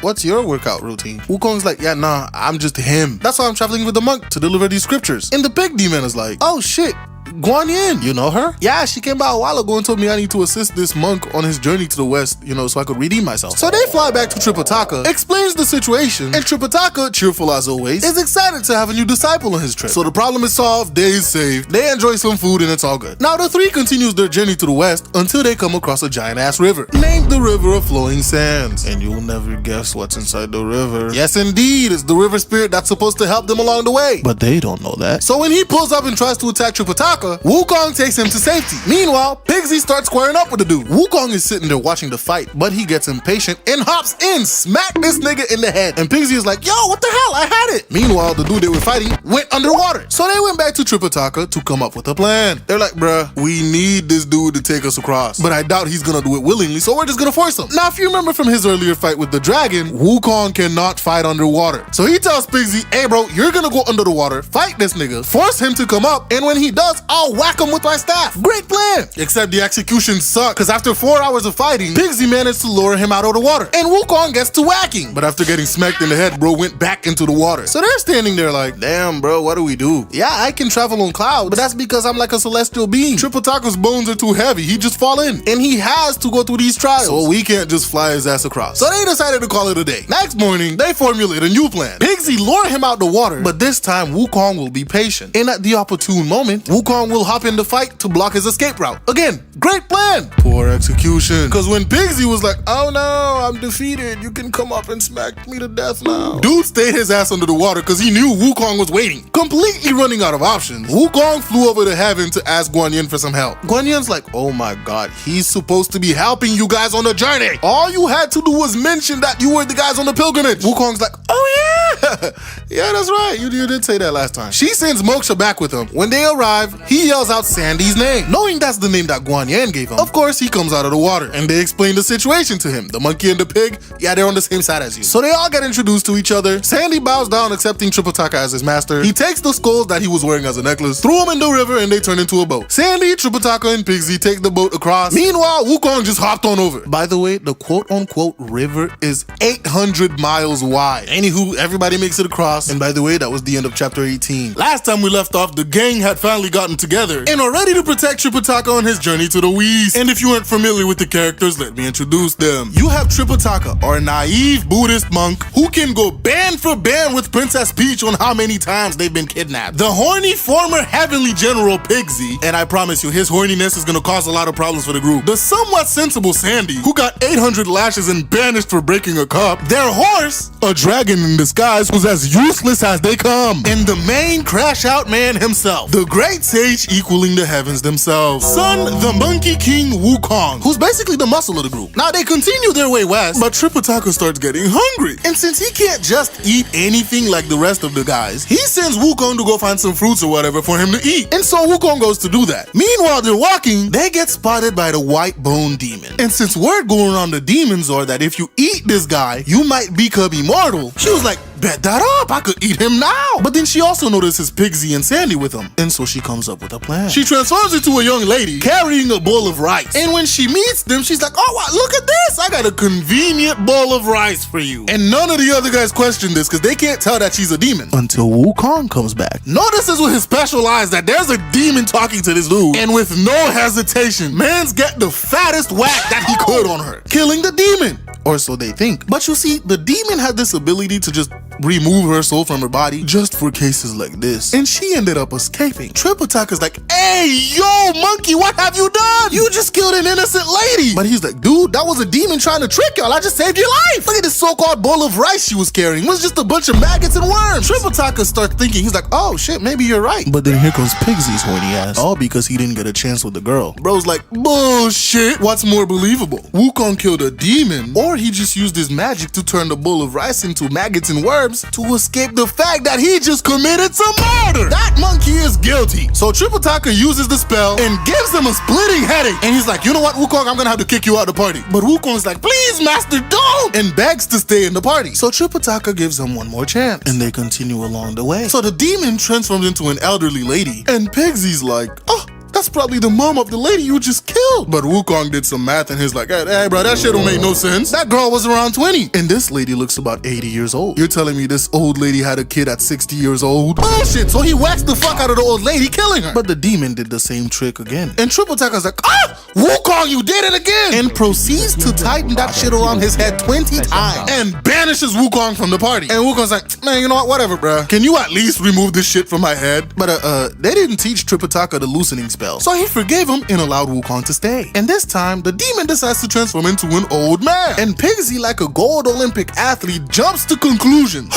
what's your workout routine? Wukong's like, yeah, nah, I'm just him. That's why I'm traveling with the monk to deliver these scriptures. And the pig demon is like, oh shit, Guan Yin, you know her? Yeah, she came by a while ago and told me I need to assist this monk on his journey to the west, so I could redeem myself. So they fly back to Tripitaka, explains the situation, and Tripitaka, cheerful as always, is excited to have a new disciple on his trip. So the problem is solved, day is saved, they enjoy some food, and it's all good. Now the three continues their journey to the west until they come across a giant-ass river, named the River of Flowing Sands. And you'll never guess what's inside the river. Yes, indeed, it's the river spirit that's supposed to help them along the way. But they don't know that. So when he pulls up and tries to attack Tripitaka, Wukong takes him to safety. Meanwhile, Pigsy starts squaring up with the dude. Wukong is sitting there watching the fight, but he gets impatient and hops in, smack this nigga in the head. And Pigsy is like, yo, what the hell? I had it. Meanwhile, the dude they were fighting went underwater. So they went back to Tripitaka to come up with a plan. They're like, bruh, we need this dude to take us across, but I doubt he's gonna do it willingly, so we're just gonna force him. Now, if you remember from his earlier fight with the dragon, Wukong cannot fight underwater. So he tells Pigsy, hey bro, you're gonna go under the water, fight this nigga, force him to come up, and when he does, I'll whack him with my staff. Great plan. Except the execution sucked, because after 4 hours of fighting, Pigsy managed to lure him out of the water, and Wukong gets to whacking. But after getting smacked in the head, bro went back into the water. So they're standing there like, damn bro, what do we do? Yeah, I can travel on clouds, but that's because I'm like a celestial being. Tripitaka's bones are too heavy, he just fall in, and he has to go through these trials, so we can't just fly his ass across. So they decided to call it a day. Next morning, they formulate a new plan. Pigsy lure him out the water, but this time Wukong will be patient, and at the opportune moment, Wukong will hop in the fight to block his escape route. Again, great plan. Poor execution. Because when Pigsy was like, oh no, I'm defeated, you can come up and smack me to death now, dude stayed his ass under the water because he knew Wukong was waiting. Completely running out of options, Wukong flew over to heaven to ask Guan Yin for some help. Guan Yin's like, oh my god, he's supposed to be helping you guys on the journey. All you had to do was mention that you were the guys on the pilgrimage. Wukong's like, oh yeah, yeah, that's right, you did say that last time. She sends Moksha back with him. When they arrive, he yells out Sandy's name, knowing that's the name that Guan Yin gave him. Of course, he comes out of the water, and they explain the situation to him. The monkey and the pig, yeah, they're on the same side as you. So they all get introduced to each other. Sandy bows down, accepting Tripitaka as his master. He takes the skulls that he was wearing as a necklace, threw them in the river, and they turn into a boat. Sandy, Tripitaka, and Pigsy take the boat across. Meanwhile, Wukong just hopped on over. By the way, the quote-unquote river is 800 miles wide. Anywho, everybody makes it across, and by the way, that was the end of chapter 18. Last time we left off, the gang had finally gotten together and are ready to protect Tripitaka on his journey to the West. And if you aren't familiar with the characters, let me introduce them. You have Tripitaka, our naive Buddhist monk who can go band for band with Princess Peach on how many times they've been kidnapped. The horny former heavenly general Pigsy, and I promise you, his horniness is gonna cause a lot of problems for the group. The somewhat sensible Sandy, who got 800 lashes and banished for breaking a cup. Their horse, a dragon in disguise who's as useless as they come. And the main Crashout man himself, the great sage equaling the heavens themselves. Son, the Monkey King Wukong, who's basically the muscle of the group. Now they continue their way west, but Tripitaka starts getting hungry. And since he can't just eat anything like the rest of the guys, he sends Wukong to go find some fruits or whatever for him to eat. And so Wukong goes to do that. Meanwhile, they're walking, they get spotted by the white bone demon. And since word going around the demons are that if you eat this guy, you might become immortal, she was like, bet that up, I could eat him now. But then she also notices Pigsy and Sandy with him, and so she comes up with a plan. She transforms into a young lady carrying a bowl of rice, and when she meets them, she's like, oh wow, look at this, I got a convenient bowl of rice for you. And none of the other guys question this because they can't tell that she's a demon until Wukong comes back, notices with his special eyes that there's a demon talking to this dude, and with no hesitation, man's get the fattest whack that he could on her, killing the demon. or so they think. But you see, the demon had this ability to just remove her soul from her body just for cases like this, and she ended up escaping. Tripitaka's like, hey, yo, monkey, what have you done? You just killed an innocent lady. But he's like, dude, that was a demon trying to trick y'all. I just saved your life. Look at this so-called bowl of rice she was carrying. It was just a bunch of maggots and worms. Tripitaka starts thinking, he's like, oh shit, maybe you're right. But then here comes Pigsy's horny ass, all because he didn't get a chance with the girl. Bro's like, bullshit. What's more believable? Wukong killed a demon, or he just used his magic to turn the bowl of rice into maggots and worms to escape the fact that he just committed some murder. That monkey is guilty. So Tripitaka uses the spell and gives him a splitting headache. And he's like, you know what, Wukong, I'm gonna have to kick you out of the party. But Wukong's like, please, master, don't! And begs to stay in the party. So Tripitaka gives him one more chance, and they continue along the way. So the demon transforms into an elderly lady, and Pigsy's like, oh, that's probably the mom of the lady you just killed. But Wukong did some math and he's like, hey bro, that shit don't make no sense. That girl was around 20. And this lady looks about 80 years old. You're telling me this old lady had a kid at 60 years old? Bullshit. So he whacks the fuck out of the old lady, killing her. But the demon did the same trick again. And Tripitaka's like, ah, Wukong, you did it again. And proceeds to tighten that shit around his head 20 times. And banishes Wukong from the party. And Wukong's like, man, you know what, whatever, bruh. Can you at least remove this shit from my head? But they didn't teach Tripitaka the loosening spell. So he forgave him and allowed Wukong to stay. And this time, the demon decides to transform into an old man. And Pigsy, like a gold Olympic athlete, jumps to conclusion.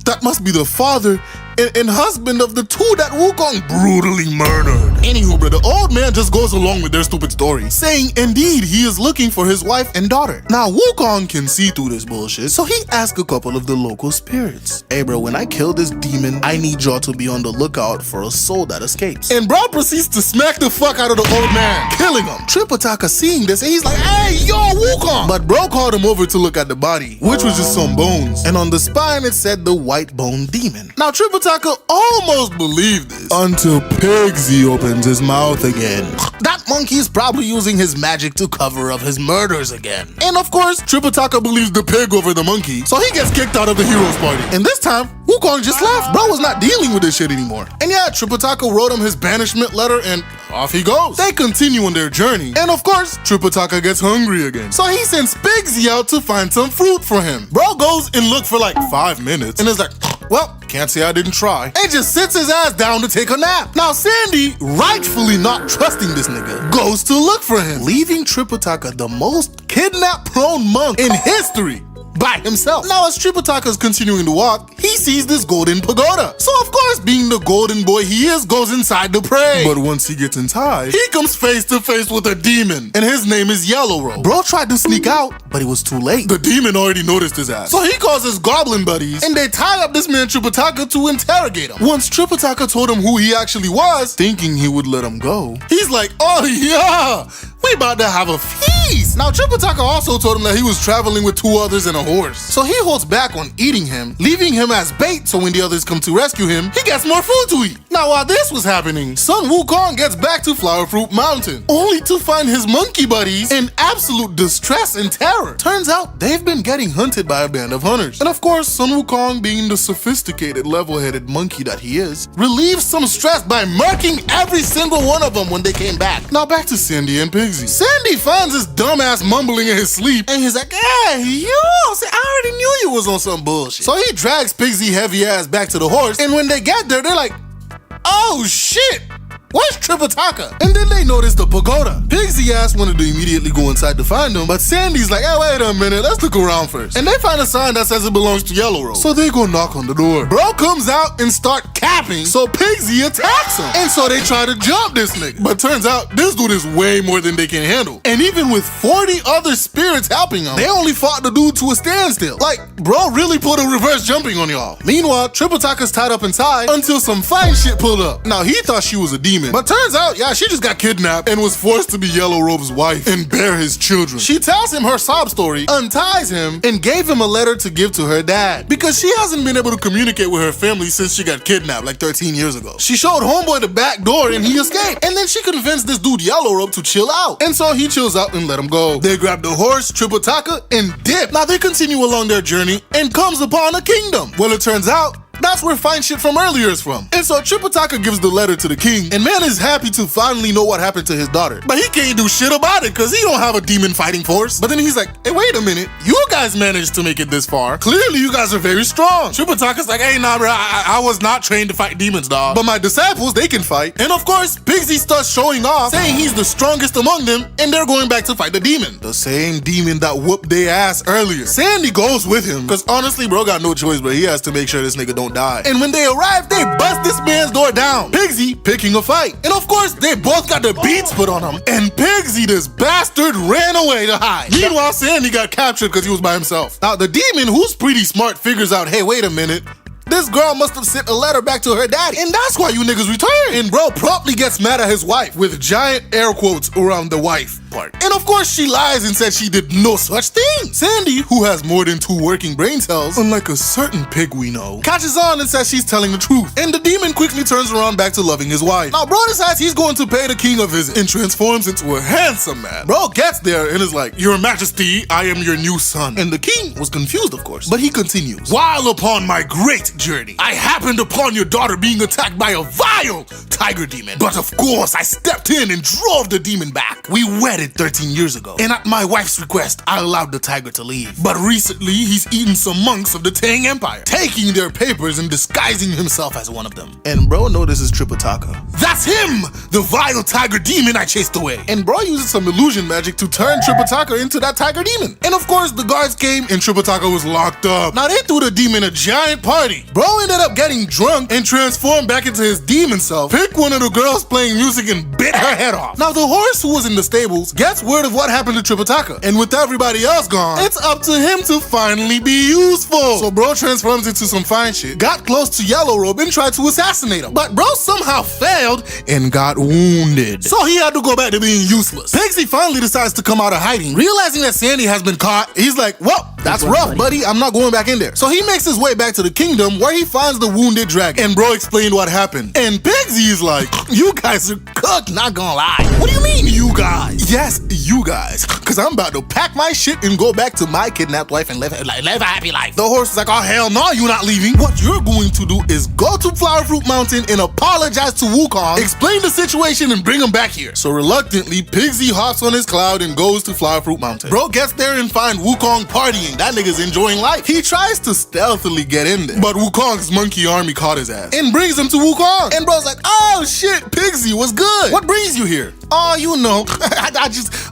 That must be the father and husband of the two that Wukong brutally murdered. Anywho, bro, the old man just goes along with their stupid story, saying indeed he is looking for his wife and daughter. Now Wukong can see through this bullshit, so he asks a couple of the local spirits, hey bro, when I kill this demon, I need y'all to be on the lookout for a soul that escapes. And bro proceeds to smack the fuck out of the old man, killing him. Tripitaka seeing this, and he's like, hey, yo, Wukong! But bro called him over to look at the body, which was just some bones. And on the spine, it said the white bone demon. Now Tripitaka almost believed this until Pigsy opens his mouth again. That monkey is probably using his magic to cover up his murders again. And of course, Tripitaka believes the pig over the monkey, so he gets kicked out of the heroes party. And this time, Wukong just left. Bro was not dealing with this shit anymore. And yeah, Tripitaka wrote him his banishment letter and off he goes. They continue on their journey. And of course, Tripitaka gets hungry again. So he sends Pigsy out to find some fruit for him. Bro goes and looks for like 5 minutes and is like, well, can't say I didn't try. And just sits his ass down to take a nap. Now Sandy, rightfully not trusting this nigga, goes to look for him, leaving Tripitaka the most kidnap-prone monk in history by himself. Now as Tripitaka's continuing to walk, he sees this golden pagoda. So of course, being the golden boy he is, goes inside to pray. But once he gets inside, he comes face to face with a demon, and his name is Yellow Robe. Bro tried to sneak out, but it was too late. The demon already noticed his ass. So he calls his goblin buddies, and they tie up this man Tripitaka to interrogate him. Once Tripitaka told him who he actually was, thinking he would let him go, he's like, oh yeah, we about to have a feast. Now Tripitaka also told him that he was traveling with 2 others and a horse. So he holds back on eating him, leaving him as bait so when the others come to rescue him, he gets more food to eat. Now while this was happening, son Wukong gets back to Flower Fruit Mountain, only to find his monkey buddies in absolute distress and terror. Turns out they've been getting hunted by a band of hunters. And of course, son Wukong, being the sophisticated, level-headed monkey that he is, relieves some stress by murking every single one of them when they came back. Now back to Sandy and Pigsy. Sandy finds his dumbass mumbling in his sleep, and he's like, hey, yo, see, I already knew you was on some bullshit. So he drags Pigsy heavy ass back to the horse, and when they get there, they're like, oh shit, where's Tripitaka? And then they notice the pagoda. Pigsy ass wanted to immediately go inside to find him, but Sandy's like, hey, wait a minute, let's look around first. And they find a sign that says it belongs to Yellow Robe. So they go knock on the door. Bro comes out and start capping, so Pigsy attacks him. And so they try to jump this nigga. But turns out, this dude is way more than they can handle. And even with 40 other spirits helping him, they only fought the dude to a standstill. Like, bro really put a reverse jumping on y'all. Meanwhile, Tripitaka's tied up inside until some fine shit pulled up. Now, he thought she was a demon. But turns out, yeah, she just got kidnapped and was forced to be Yellow Robe's wife and bear his children. She tells him her sob story, unties him, and gave him a letter to give to her dad because she hasn't been able to communicate with her family since she got kidnapped like 13 years ago. She showed homeboy the back door and he escaped. And then she convinced this dude Yellow Robe to chill out. And so he chills out and let him go. They grab the horse, Tripitaka, and dip. Now they continue along their journey and comes upon a kingdom. Well, it turns out That's where Find Shit from earlier is from. And so Tripitaka gives the letter to the king, and man is happy to finally know what happened to his daughter. But he can't do shit about it because he don't have a demon fighting force. But then he's like, hey, wait a minute. You guys managed to make it this far. Clearly, you guys are very strong. Tripitaka's like, hey, nah, bro, I was not trained to fight demons, dog. But my disciples, they can fight. And of course, Pigsy starts showing off, saying he's the strongest among them, and they're going back to fight the demon. The same demon that whooped their ass earlier. Sandy goes with him, because honestly, bro got no choice, but he has to make sure this nigga don't die. And when they arrive, they bust this man's door down. Pigsy picking a fight. And of course, they both got the beats put on them. And Pigsy, this bastard, ran away to hide. Meanwhile, Sandy got captured because he was by himself. Now, the demon, who's pretty smart, figures out, hey, wait a minute. This girl must have sent a letter back to her daddy, and that's why you niggas returned. And bro promptly gets mad at his wife with giant air quotes around the wife part. And of course she lies and says she did no such thing. Sandy, who has more than 2 working brain cells, unlike a certain pig we know, catches on and says she's telling the truth. And the demon quickly turns around back to loving his wife. Now bro decides he's going to pay the king a visit and transforms into a handsome man. Bro gets there and is like, Your Majesty, I am your new son. And the king was confused, of course, but he continues. While upon my great journey, I happened upon your daughter being attacked by a vile tiger demon. But of course, I stepped in and drove the demon back. We wedded 13 years ago, and at my wife's request, I allowed the tiger to leave. But recently, he's eaten some monks of the Tang Empire, taking their papers and disguising himself as one of them. And bro notices Tripitaka. That's him! The vile tiger demon I chased away. And bro uses some illusion magic to turn Tripitaka into that tiger demon. And of course, the guards came and Tripitaka was locked up. Now they threw the demon a giant party. Bro ended up getting drunk and transformed back into his demon self, picked one of the girls playing music and bit her head off. Now the horse who was in the stables gets word of what happened to Tripitaka, and with everybody else gone, it's up to him to finally be useful. So bro transforms into some fine shit, got close to Yellow Robe and tried to assassinate him, but bro somehow failed and got wounded. So he had to go back to being useless. Pigsy finally decides to come out of hiding, realizing that Sandy has been caught. He's like, well, that's rough, buddy. I'm not going back in there. So he makes his way back to the kingdom where he finds the wounded dragon. And bro explained what happened. And Pigsy is like, you guys are cooked, not gonna lie. What do you mean, you guys? Yes, you guys. Cause I'm about to pack my shit and go back to my kidnapped wife and live a happy life. The horse is like, oh hell no, you're not leaving. What you're going to do is go to Flower Fruit Mountain and apologize to Wukong, explain the situation and bring him back here. So reluctantly, Pigsy hops on his cloud and goes to Flower Fruit Mountain. Bro gets there and find Wukong partying. That nigga's enjoying life. He tries to stealthily get in there, but Wukong's monkey army caught his ass and brings him to Wukong. And bro's like, oh shit, Pigsy, what's good? What brings you here? Oh, you know,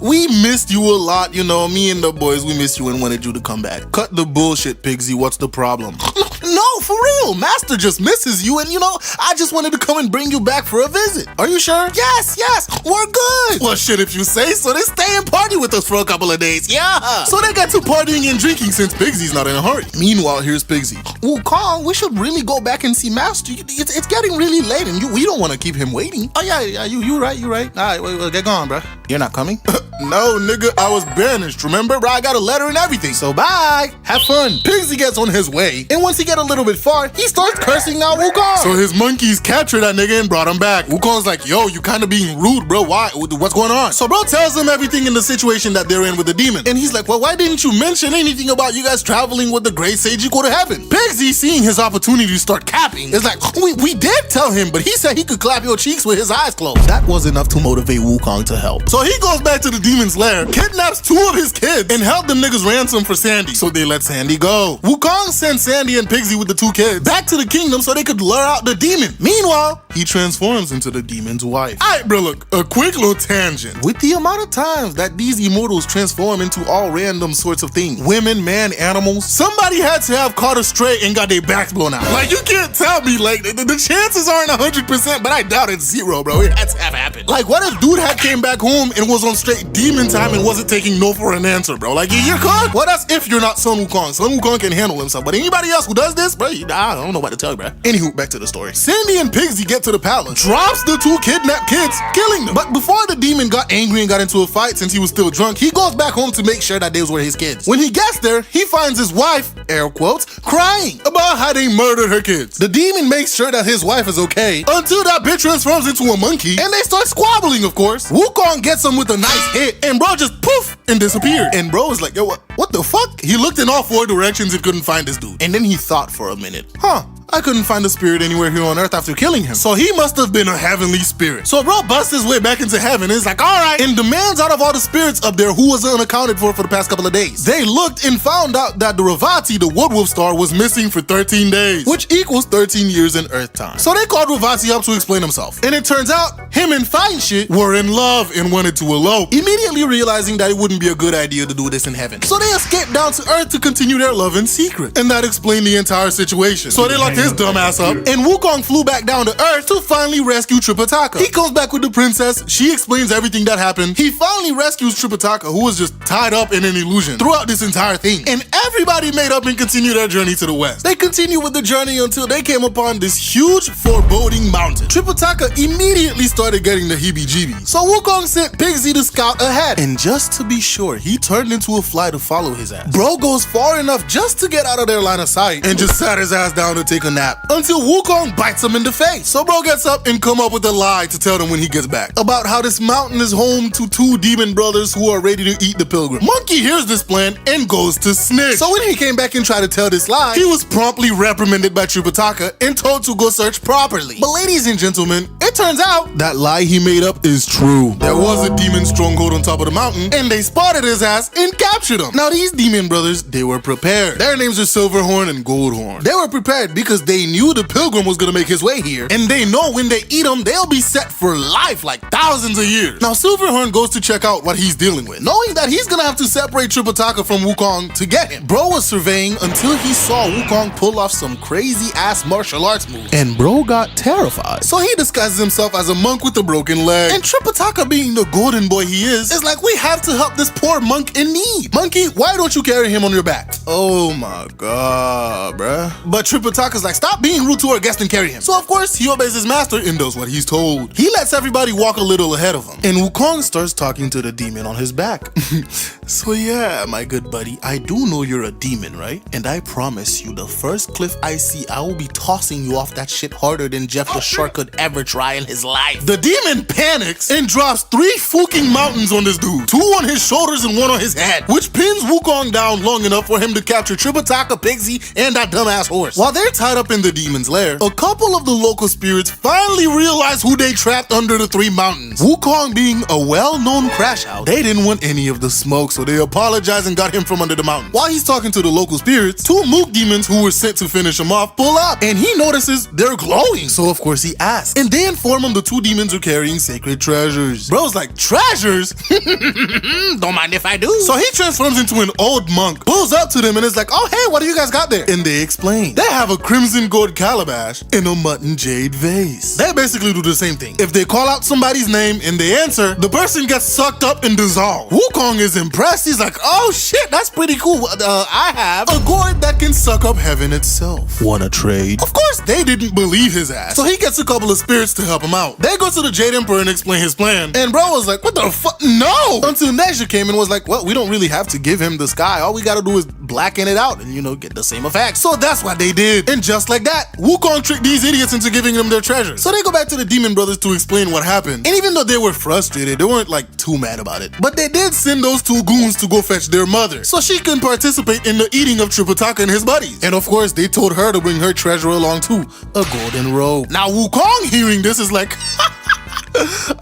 we missed you a lot, you know, me and the boys, we missed you and wanted you to come back. Cut the bullshit, Pigsy, what's the problem? No, for real, Master just misses you and, you know, I just wanted to come and bring you back for a visit. Are you sure? Yes, we're good. Well, shit, if you say so, then stay and party with us for a couple of days, yeah. So they got to partying and drinking since Pigsy's not in a hurry. Meanwhile, here's Pigsy. Wukong, we should really go back and see Master. It's getting really late and we don't want to keep him waiting. Oh, yeah, you right. All right, well, get going, bro. You're not coming? No, nigga, I was banished, remember? Bro, I got a letter and everything, so bye. Have fun. Pigsy gets on his way, and once he get a little bit far, he starts cursing out Wukong. So his monkeys captured that nigga and brought him back. Wukong's like, yo, you kind of being rude, bro. Why? What's going on? So bro tells him everything in the situation that they're in with the demon. And he's like, well, why didn't you mention anything about you guys traveling with the great sage equal to heaven? Pigsy, seeing his opportunity to start capping, is like, we did tell him, but he said he could clap your cheeks with his eyes closed. That was enough to motivate Wukong to help. So he goes back to the demon's lair, kidnaps 2 of his kids, and held them niggas ransom for Sandy. So they let Sandy go. Wukong sent Sandy and Pigsy with the 2 kids back to the kingdom so they could lure out the demon. Meanwhile, he transforms into the demon's wife. Alright, bro, look, a quick little tangent. With the amount of times that these immortals transform into all random sorts of things, women, man, animals, somebody had to have caught a stray and got their backs blown out. Like, you can't tell me, like, the chances aren't 100%, but I doubt it's 0, bro. It had to have happened. Like, what if dude had came back home and was on straight demon time and wasn't taking no for an answer, bro? Like, you're cooked. Well, that's if you're not Sun Wukong. Sun Wukong can handle himself, but anybody else who does this, bro, I don't know what to tell you, bro. Anywho, back to the story. Sandy and Pigsy get to the palace, drops the 2 kidnapped kids, killing them. But before the demon got angry and got into a fight, since he was still drunk, he goes back home to make sure that those were his kids. When he gets there, he finds his wife, air quotes, crying about how they murdered her kids. The demon makes sure that his wife is okay until that bitch transforms into a monkey and they start squabbling, of course. Wukong gets him with a nice hit and bro just poof and disappeared. And bro was like, yo, what the fuck? He looked in all 4 directions and couldn't find this dude. And then he thought for a minute, I couldn't find the spirit anywhere here on Earth after killing him. So he must have been a heavenly spirit. So bro busts his way back into heaven and is like, all right, and demands out of all the spirits up there who was unaccounted for the past couple of days. They looked and found out that the Ravati, the Woodwolf star, was missing for 13 days, which equals 13 years in Earth time. So they called Ravati up to explain himself. And it turns out him and Fine Shit were in love and wanted to elope, immediately realizing that it wouldn't be a good idea to do this in heaven. So they escaped down to Earth to continue their love in secret. And that explained the entire situation. So they locked his dumb ass up, and Wukong flew back down to Earth to finally rescue Tripitaka. He comes back with the princess, she explains everything that happened. He finally rescues Tripitaka, who was just tied up in an illusion throughout this entire thing. And everybody made up and continued their journey to the west. They continued with the journey until they came upon this huge foreboding mountain. Tripitaka immediately started getting the heebie-jeebies. So Wukong sent Pigsy to scout ahead. And just to be sure, he turned into a fly to follow his ass. Bro goes far enough just to get out of their line of sight and just sat his ass down to take a nap until Wukong bites him in the face. So bro gets up and come up with a lie to tell them when he gets back about how this mountain is home to two demon brothers who are ready to eat the pilgrim. Monkey hears this plan and goes to snitch. So when he came back and tried to tell this lie, he was promptly reprimanded by Tripitaka and told to go search properly. But ladies and gentlemen, it turns out that lie he made up is true. There was a demon stronghold on top of the mountain, and they spotted his ass and captured him. Now these demon brothers, they were prepared. Their names are Silverhorn and Goldhorn. They were prepared because they knew the pilgrim was gonna make his way here, and they know when they eat him, they'll be set for life, like thousands of years. Now Silverhorn goes to check out what he's dealing with, knowing that he's gonna have to separate Tripitaka from Wukong to get him. Bro was surveying until he saw Wukong pull off some crazy ass martial arts moves, and bro got terrified. So he disguises himself as a monk with a broken leg. And Tripitaka, being the golden boy he is like, we have to help this poor monk in need. Monkey, why don't you carry him on your back? Oh my god, bruh. But Tripitaka's like, stop being rude to our guest and carry him. So of course, he obeys his master and does what he's told. He lets everybody walk a little ahead of him. And Wukong starts talking to the demon on his back. So yeah, my good buddy, I do know you're a demon, right? And I promise you, the first cliff I see, I will be tossing you off that shit harder than Jeff the Shark could ever try in his life. The demon panics and drops 3 fucking mountains on this dude. 2 on his shoulders and 1 on his head, which pins Wukong down long enough for him to capture Tripitaka, Pigsy, and that dumbass horse. While they're tied up in the demon's lair, a couple of the local spirits finally realize who they trapped under the 3 mountains. Wukong being a well-known Crashout, they didn't want any of the smoke, so they apologized and got him from under the mountain. While he's talking to the local spirits, 2 mook demons who were sent to finish him off pull up, and he notices they're glowing. So of course he asks, and they inform him the 2 demons are carrying sacred treasures. Bro's like, treasures? Don't mind if I do. So he transforms into an old monk, pulls up to them and is like, oh hey, what do you guys got there? And they explain. They have a crimson gold calabash and a mutton jade vase. They basically do the same thing. If they call out somebody's name and they answer, the person gets sucked up and dissolved. Wukong is impressed. He's like, oh shit, that's pretty cool. I have a gourd that can suck up heaven itself. Wanna trade? Of course, they didn't believe his ass. So he gets a couple of spirits to help him out. They go to the Jade Emperor and explain his plan. And bro was like, what the fuck? No! Until Nezha came and was like, well, we don't really have to give him the sky. All we gotta do is blacken it out and, you know, get the same effect. So that's what they did. And just like that, Wukong tricked these idiots into giving them their treasure. So they go back to the demon brothers to explain what happened. And even though they were frustrated, they weren't like too mad about it. But they did send those 2 goons to go fetch their mother so she can participate in the eating of Tripitaka and his buddies. And of course, they told her to bring her treasure along too, a golden robe. Now Wukong hearing this is like,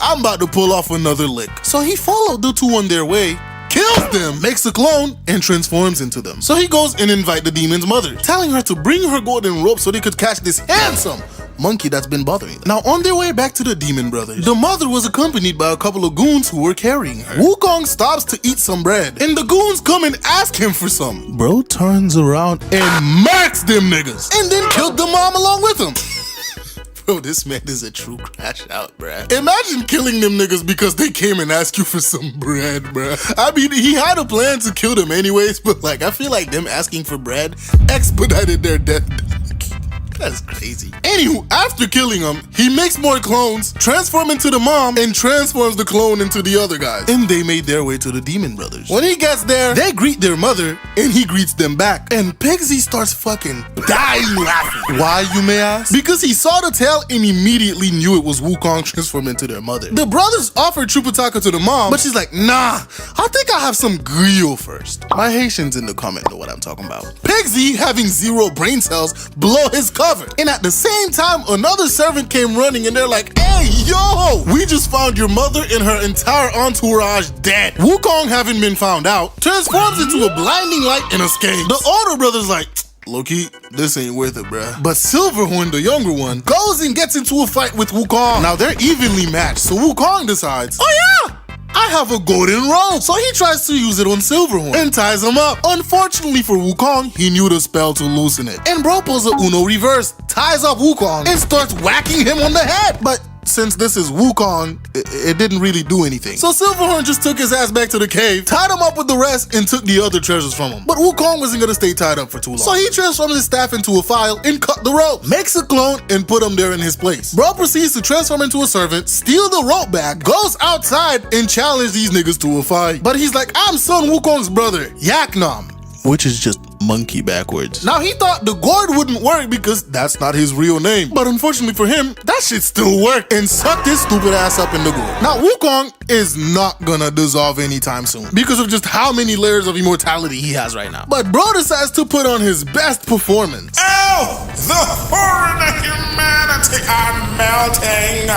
I'm about to pull off another lick. So he followed the 2 on their way, kills them, makes a clone, and transforms into them. So he goes and invites the demon's mother, telling her to bring her golden robe so they could catch this handsome monkey that's been bothering them. Now on their way back to the demon brothers, the mother was accompanied by a couple of goons who were carrying her. Wukong stops to eat some bread, and the goons come and ask him for some. Bro turns around and murks them niggas, and then killed the mom along with him. Bro, this man is a true crash out, bruh. Imagine killing them niggas because they came and asked you for some bread, bruh. I mean, he had a plan to kill them anyways, but like, I feel like them asking for bread expedited their death. That's crazy. Anywho, after killing him, he makes more clones, transforms into the mom, and transforms the clone into the other guys. And they made their way to the demon brothers. When he gets there, they greet their mother, and he greets them back. And Pigsy starts fucking dying laughing. Why, you may ask? Because he saw the tail and immediately knew it was Wukong transformed into their mother. The brothers offered Tripitaka to the mom, but she's like, nah, I I think I have some grill first. My Haitians in the comment know what I'm talking about. Pigsy, having 0 brain cells, blow his cover. And at the same time, another servant came running and they're like, hey, yo, we just found your mother and her entire entourage dead. Wukong, having been found out, transforms into a blinding light and escapes. The older brother's like, low-key, this ain't worth it, bruh. But Silverhorn, the younger one, goes and gets into a fight with Wukong. Now they're evenly matched, so Wukong decides, oh yeah, I have a golden robe. So he tries to use it on Silverhorn and ties him up. Unfortunately for Wukong, he knew the spell to loosen it. And bro pulls a Uno reverse, ties up Wukong, and starts whacking him on the head. But since this is Wukong, it didn't really do anything. So Silverhorn just took his ass back to the cave, tied him up with the rest, and took the other treasures from him. But Wukong wasn't gonna stay tied up for too long. So he transformed his staff into a file and cut the rope, makes a clone, and put him there in his place. Bro proceeds to transform into a servant, steal the rope back, goes outside, and challenge these niggas to a fight. But he's like, I'm Son Wukong's brother, Yaknam, which is just monkey backwards. Now he thought the gourd wouldn't work because that's not his real name. But unfortunately for him, that shit still worked and sucked his stupid ass up in the gourd. Now Wukong is not gonna dissolve anytime soon because of just how many layers of immortality he has right now. But bro decides to put on his best performance. Oh, the horror of humanity are melting.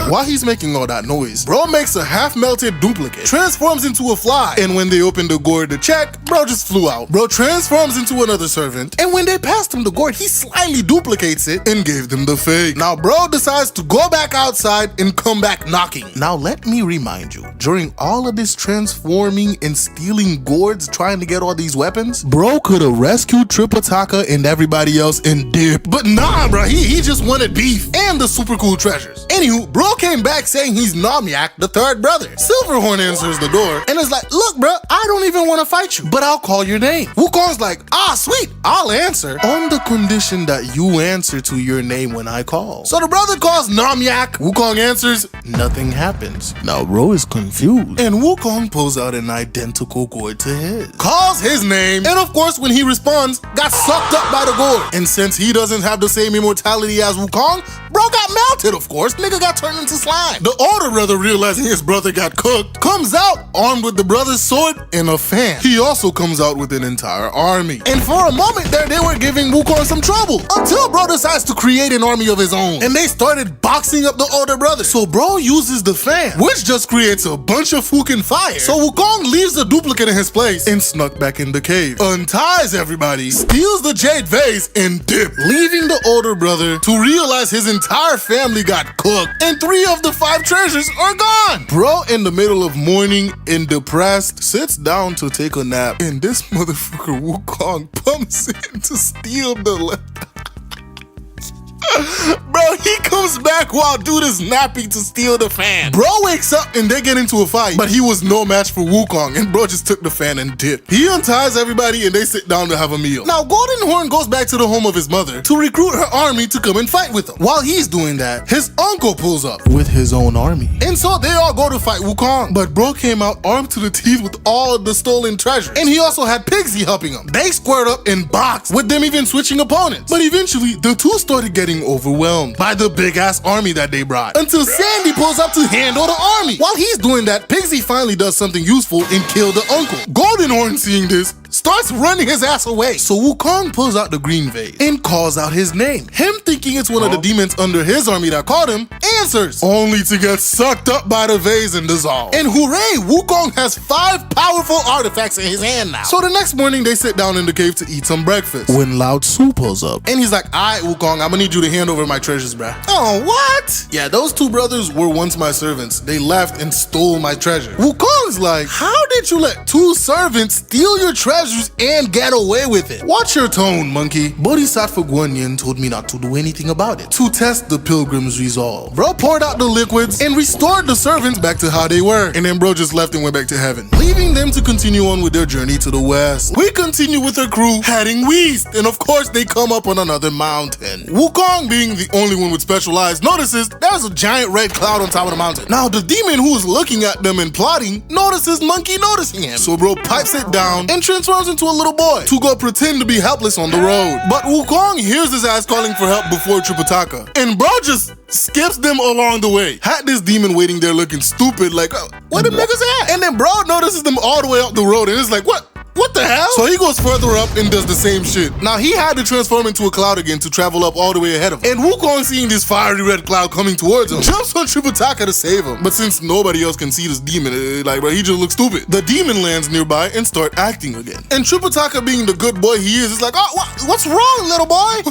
While he's making all that noise, bro makes a half-melted duplicate, transforms into a fly, and when they open the gourd to check, bro just flew out. Bro transforms into another servant, and when they passed him the gourd, he slightly duplicates it and gave them the fake. Now bro decides to go back outside and come back knocking. Now let me remind you, during all of this transforming and stealing gourds, trying to get all these weapons, bro could have rescued Triple Taka and everybody else and dipped. But nah, bro, he just wanted beef and the super cool treasures. Anywho, bro came back saying he's Namyak, the third brother. Silverhorn answers the door and is like, look, bro, I don't even want to fight you, but I'll call your name. Wukong's like, ah, sweet, I'll answer on the condition that you answer to your name when I call. So the brother calls Namyak. Wukong answers, nothing happens. Now bro is confused, and Wukong pulls out an identical gourd to his, calls his name, and of course when he responds, got sucked up by the gourd. And since he doesn't have the same immortality as Wukong, bro got melted, of course. Nigga got turned into slime. The older brother, realizing his brother got cooked, comes out armed with the brother's sword and a fan. He also comes out with an entire army. And for a moment there, they were giving Wukong some trouble until bro decides to create an army of his own. And they started boxing up the older brother. So bro uses the fan, which just creates a bunch of fucking fire. So Wukong leaves the duplicate in his place and snuck back in the cave, unties everybody, steals the jade vase, and dipped, leaving the older brother to realize his entire family got cooked and 3 of the 5 treasures are gone. Bro, in the middle of mourning and depressed, sits down to take a nap, and this motherfucker Wukong pumps in to steal the Bro, he comes back while dude is napping to steal the fan. Bro wakes up and they get into a fight, but he was no match for Wukong, and bro just took the fan and dipped. He unties everybody and they sit down to have a meal. Now Golden Horn goes back to the home of his mother to recruit her army to come and fight with him. While he's doing that, his uncle pulls up with his own army. And so they all go to fight Wukong, but bro came out armed to the teeth with all of the stolen treasure. And he also had Pigsy helping him. They squared up and boxed, with them even switching opponents. But eventually, the two started getting overwhelmed by the big ass army that they brought, until Sandy pulls up to handle the army. While he's doing that, Pigsy finally does something useful and kills the uncle. Golden Horn, seeing this, starts running his ass away. So Wukong pulls out the green vase and calls out his name. Him thinking it's one of the demons under his army that caught him, answers, only to get sucked up by the vase and dissolve. And hooray, Wukong has 5 powerful artifacts in his hand now. So the next morning, they sit down in the cave to eat some breakfast, when Lao Tzu pulls up. And he's like, alright Wukong, I'm gonna need you to hand over my treasures, bruh. Oh, what? Yeah, those 2 brothers were once my servants. They left and stole my treasure. Wukong's like, how did you let 2 servants steal your treasures and get away with it? Watch your tone, monkey. Bodhisattva Guanyin told me not to do anything about it, to test the pilgrim's resolve. Bro poured out the liquids and restored the servants back to how they were. And then bro just left and went back to heaven, leaving them to continue on with their journey to the west. We continue with our crew heading west, and of course they come up on another mountain. Wukong, being the only one with special eyes, notices there's a giant red cloud on top of the mountain. Now the demon who is looking at them and plotting knows notices Monkey noticing him. So bro pipes it down and transforms into a little boy to go pretend to be helpless on the road. But Wukong hears his ass calling for help before Tripitaka, and bro just skips them along the way. Had this demon waiting there looking stupid like, where the niggas at? And then bro notices them all the way up the road and it's like, what the hell? So he goes further up and does the same shit. Now he had to transform into a cloud again to travel up all the way ahead of him. And Wukong, seeing this fiery red cloud coming towards him, jumps on Tripitaka to save him. But since nobody else can see this demon, bro, he just looks stupid. The demon lands nearby and start acting again. And Tripitaka, being the good boy he is like, oh, what's wrong, little boy?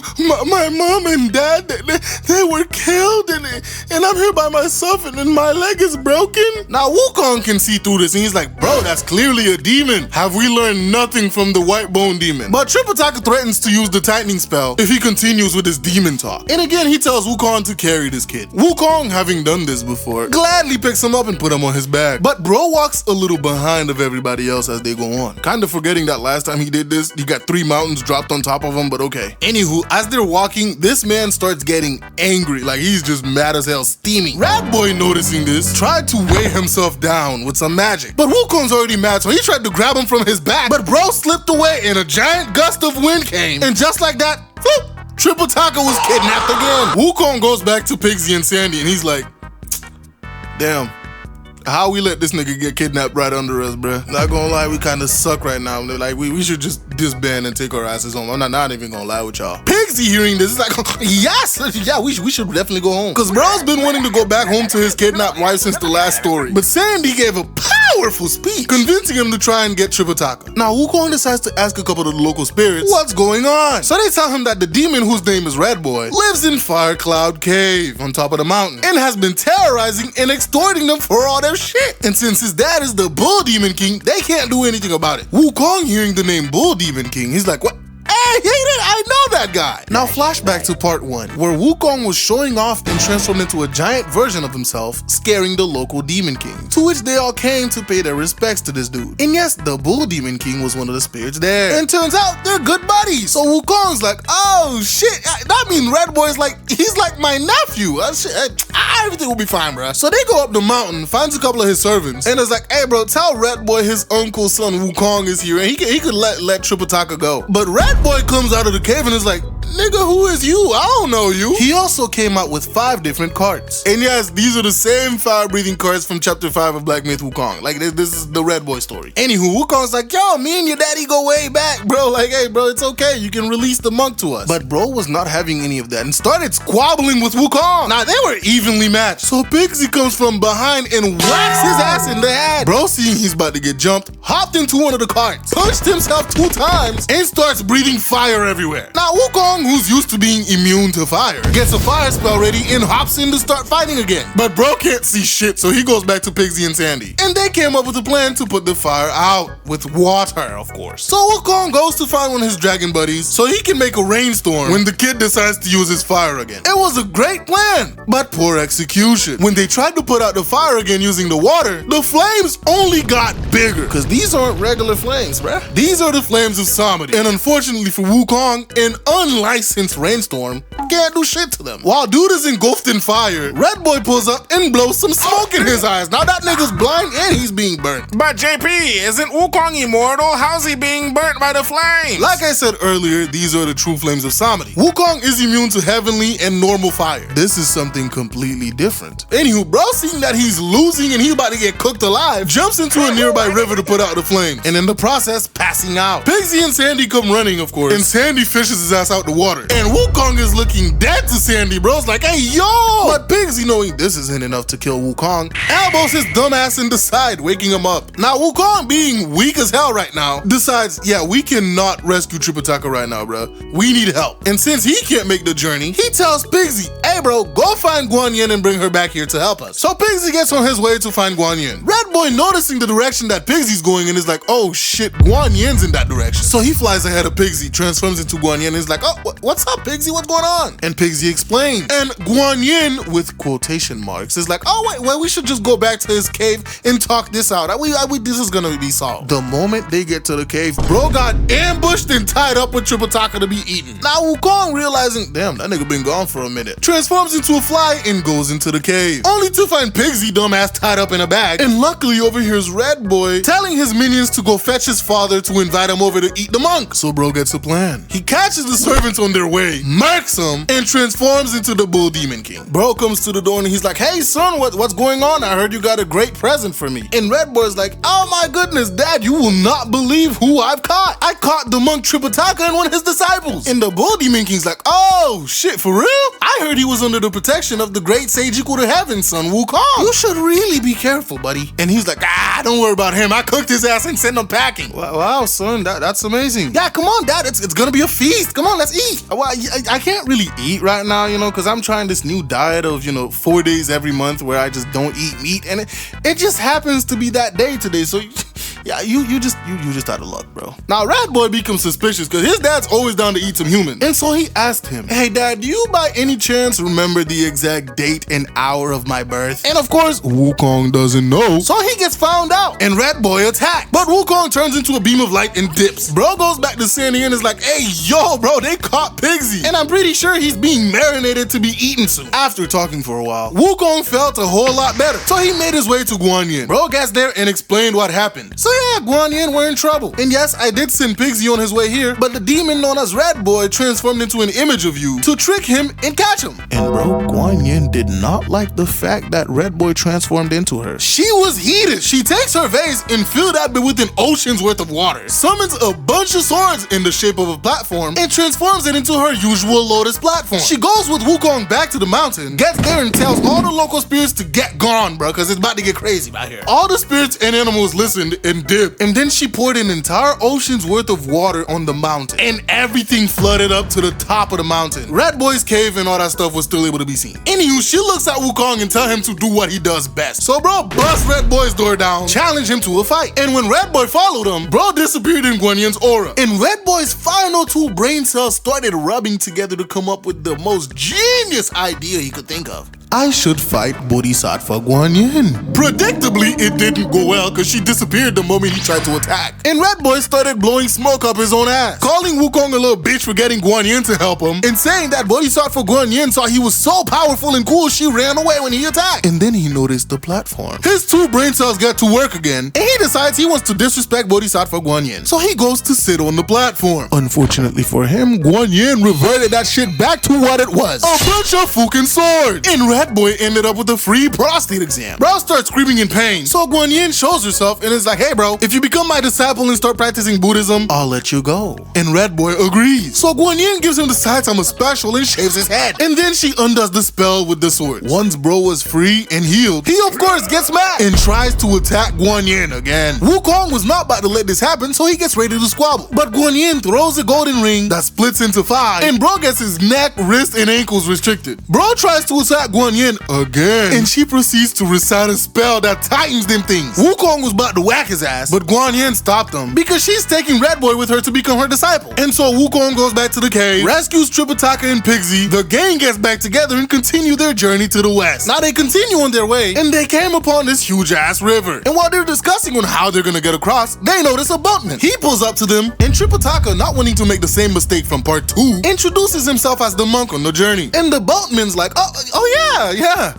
My mom and dad, they were killed and I'm here by myself and my leg is broken. Now Wukong can see through this and he's like, bro, that's clearly a demon. Have we learned nothing from the white bone demon? But Tripitaka threatens to use the tightening spell if he continues with his demon talk. And again, he tells Wukong to carry this kid. Wukong, having done this before, gladly picks him up and put him on his back. But bro walks a little behind of everybody else as they go on. Kind of forgetting that last time he did this, he got 3 mountains dropped on top of him, but okay. Anywho, as they're walking, this man starts getting angry, like he's just mad as hell, steaming. Rat Boy, noticing this, tried to weigh himself down with some magic. But Wukong's already mad, so he tried to grab him from his back. But bro slipped away and a giant gust of wind came. And just like that, whoop, Tripitaka was kidnapped again. Wukong goes back to Pigsy and Sandy and he's like, damn, how we let this nigga get kidnapped right under us, bruh? Not gonna lie, we kinda suck right now. Like, we should just disband and take our asses home. I'm not even gonna lie with y'all. Pigsy hearing this is like, yes, yeah, we should definitely go home. Cause bro's been wanting to go back home to his kidnapped wife since the last story. But Sandy gave a powerful speech, convincing him to try and get Tripitaka. Now Wukong decides to ask a couple of the local spirits what's going on. So they tell him that the demon, whose name is Red Boy, lives in Fire Cloud Cave on top of the mountain and has been terrorizing and extorting them for all their shit. And since his dad is the Bull Demon King, they can't do anything about it. Wukong, hearing the name Bull Demon King, he's like, what? Hey, I know that guy. Now flashback to part 1, where Wukong was showing off and transformed into a giant version of himself, scaring the local Demon King, to which they all came to pay their respects to this dude. And yes, the Bull Demon King was one of the spirits there. And turns out they're good buddies. So Wukong's like, oh shit, that means Red Boy's like, he's like my nephew. Everything will be fine, bruh. So they go up the mountain, finds a couple of his servants, and is like, hey bro, tell Red Boy his uncle's son Wukong is here and he could let Tripitaka go. But Red Boy comes out of the cave and is like, nigga, who is you? I don't know you. He also came out with 5 different cards. And yes, these are the same fire-breathing cards from chapter 5 of Black Myth Wukong. Like, this is the Red Boy story. Anywho, Wukong's like, yo, me and your daddy go way back, bro. Like, hey, bro, it's okay. You can release the monk to us. But bro was not having any of that and started squabbling with Wukong. Now, they were evenly matched. So Pigsy comes from behind and whacks his ass in the head. Bro, seeing he's about to get jumped, hopped into one of the cards, punched himself 2 times, and starts breathing fire everywhere. Now, Wukong, who's used to being immune to fire, gets a fire spell ready and hops in to start fighting again. But bro can't see shit, so he goes back to Pigsy and Sandy. And they came up with a plan to put the fire out, with water, of course. So Wukong goes to find one of his dragon buddies so he can make a rainstorm when the kid decides to use his fire again. It was a great plan, but poor execution. When they tried to put out the fire again using the water, the flames only got bigger. Cause these aren't regular flames, bruh. These are the flames of Samedi. And unfortunately for Wukong, an unlicensed rainstorm can't do shit to them. While dude is engulfed in fire, Red Boy pulls up and blows some smoke in his eyes. Now that nigga's blind and he's being burnt. But JP, isn't Wukong immortal? How's he being burnt by the flames? Like I said earlier, these are the true flames of Samedi. Wukong is immune to heavenly and normal fire. This is something completely different. Anywho, bro, seeing that he's losing and he's about to get cooked alive, jumps into a nearby river to put out the flame, and in the process, passing out. Pigsy and Sandy come running, of course, and Sandy fishes his ass out the water. And Wukong is looking dead to Sandy, bro's like, hey, yo! But Pigsy, knowing this isn't enough to kill Wukong, elbows his dumb ass in the side, waking him up. Now, Wukong, being weak as hell right now, decides, yeah, we cannot rescue Tripitaka right now, bro. We need help. And since he can't make the journey, he tells Pigsy, hey, bro, go find Guan Yin and bring her back here to help us. So Pigsy gets on his way to find Guan Yin. Red Boy, noticing the direction that Pigsy's going in, is like, oh shit, Guan Yin's in that direction. So he flies ahead of Pigsy, transforms into Guan Yin, and is like, oh, what's up, Pigsy? What's going on? And Pigsy explains. And Guan Yin, with quotation marks, is like, oh, wait, well, we should just go back to his cave and talk this out. This is gonna be solved. The moment they get to the cave, bro got ambushed and tied up with Tripitaka to be eaten. Now Wukong, realizing, damn, that nigga been gone for a minute, transforms into a fly and goes into the cave, only to find Pigsy dumbass tied up in a bag. And luckily luckily overhears Red Boy telling his minions to go fetch his father to invite him over to eat the monk. So bro gets a plan. He catches the servants on their way, murks them, and transforms into the Bull Demon King. Bro comes to the door and he's like, hey son, what's going on? I heard you got a great present for me. And Red Boy's like, oh my goodness, Dad, you will not believe who I've caught. I caught the monk Tripitaka and one of his disciples. And the Bull Demon King's like, oh shit, for real? I heard he was under the protection of the great sage equal to heaven, son Wukong. You should really be careful, buddy. And he's like, don't worry about him. I cooked his ass and sent him packing. Wow, son, that's amazing. Yeah, come on, Dad. It's gonna be a feast. Come on, let's eat. Well, I can't really eat right now, because I'm trying this new diet of, 4 days every month where I just don't eat meat. And it just happens to be that day today. So yeah, you just out of luck, bro. Now, Red Boy becomes suspicious because his dad's always down to eat some humans. And so he asked him, hey, Dad, do you by any chance remember the exact date and hour of my birth? And of course, Wukong doesn't know. So he gets found out and Red Boy attacks. But Wukong turns into a beam of light and dips. Bro goes back to Sandy and is like, hey, yo, bro, they caught Pigsy. And I'm pretty ssure he's being marinated to be eaten soon. After talking for a while, Wukong felt a whole lot better. So he made his way to Guanyin. Bro gets there and explained what happened. So yeah, Guanyin were in trouble. And yes, I did send Pigsy on his way here, but the demon known as Red Boy transformed into an image of you to trick him and catch him. And bro, Guanyin did not like the fact that Red Boy transformed into her. She was heated. She takes her vase and filled that bit with an ocean's worth of water, summons a bunch of swords in the shape of a platform, and transforms it into her usual lotus platform. She goes with Wukong back to the mountain, gets there and tells all the local spirits to get gone, bro, because it's about to get crazy out here. All the spirits and animals listened and dipped, and then she poured an entire ocean's worth of water on the mountain, and everything flooded up to the top of the mountain. Red Boy's cave and all that stuff was still able to be seen. Anywho, she looks at Wukong and tell him to do what he does best. So bro busts Red Boy's door down, challenge him to a fight. And when Red Boy followed him, bro disappeared in Guanyin's aura. And Red Boy's final 2 brain cells started rubbing together to come up with the most genius idea he could think of. I should fight Bodhisattva Guanyin. Predictably, it didn't go well because she disappeared the moment he tried to attack. And Red Boy started blowing smoke up his own ass, calling Wukong a little bitch for getting Guanyin to help him, and saying that Bodhisattva Guanyin saw he was so powerful and cool she ran away when he attacked. And then he noticed the platform. His 2 brain cells get to work again, and he decides he wants to disrespect Bodhisattva Guanyin. So he goes to sit on the platform. Unfortunately for him, Guanyin reverted that shit back to what it was. A bunch of fucking swords. And Red Boy ended up with a free prostate exam. Bro starts screaming in pain. So Guanyin shows herself and is like, hey bro, if you become my disciple and start practicing Buddhism, I'll let you go. And Red Boy agrees. So Guanyin gives him the Saitama special and shaves his head. And then she undoes the spell with the sword. Once bro was free and healed, he of course gets mad and tries to attack Guanyin again. Wukong was not about to let this happen, so he gets ready to squabble. But Guanyin throws a golden ring that splits into 5, and bro gets his neck, wrist, and ankles restricted. Bro tries to attack Guanyin again, and she proceeds to recite a spell that tightens them things. Wukong was about to whack his ass, but Guanyin stopped him because she's taking Red Boy with her to become her disciple. And so Wukong goes back to the cave, rescues Tripitaka and Pigsy, the gang gets back together and continue their journey to the west. Now they continue on their way, and they came upon this huge ass river. And while they're discussing on how they're gonna get across, they notice a boatman. He pulls up to them, and Tripitaka, not wanting to make the same mistake from part 2, introduces himself as the monk on the journey. And the boatman's like, oh yeah,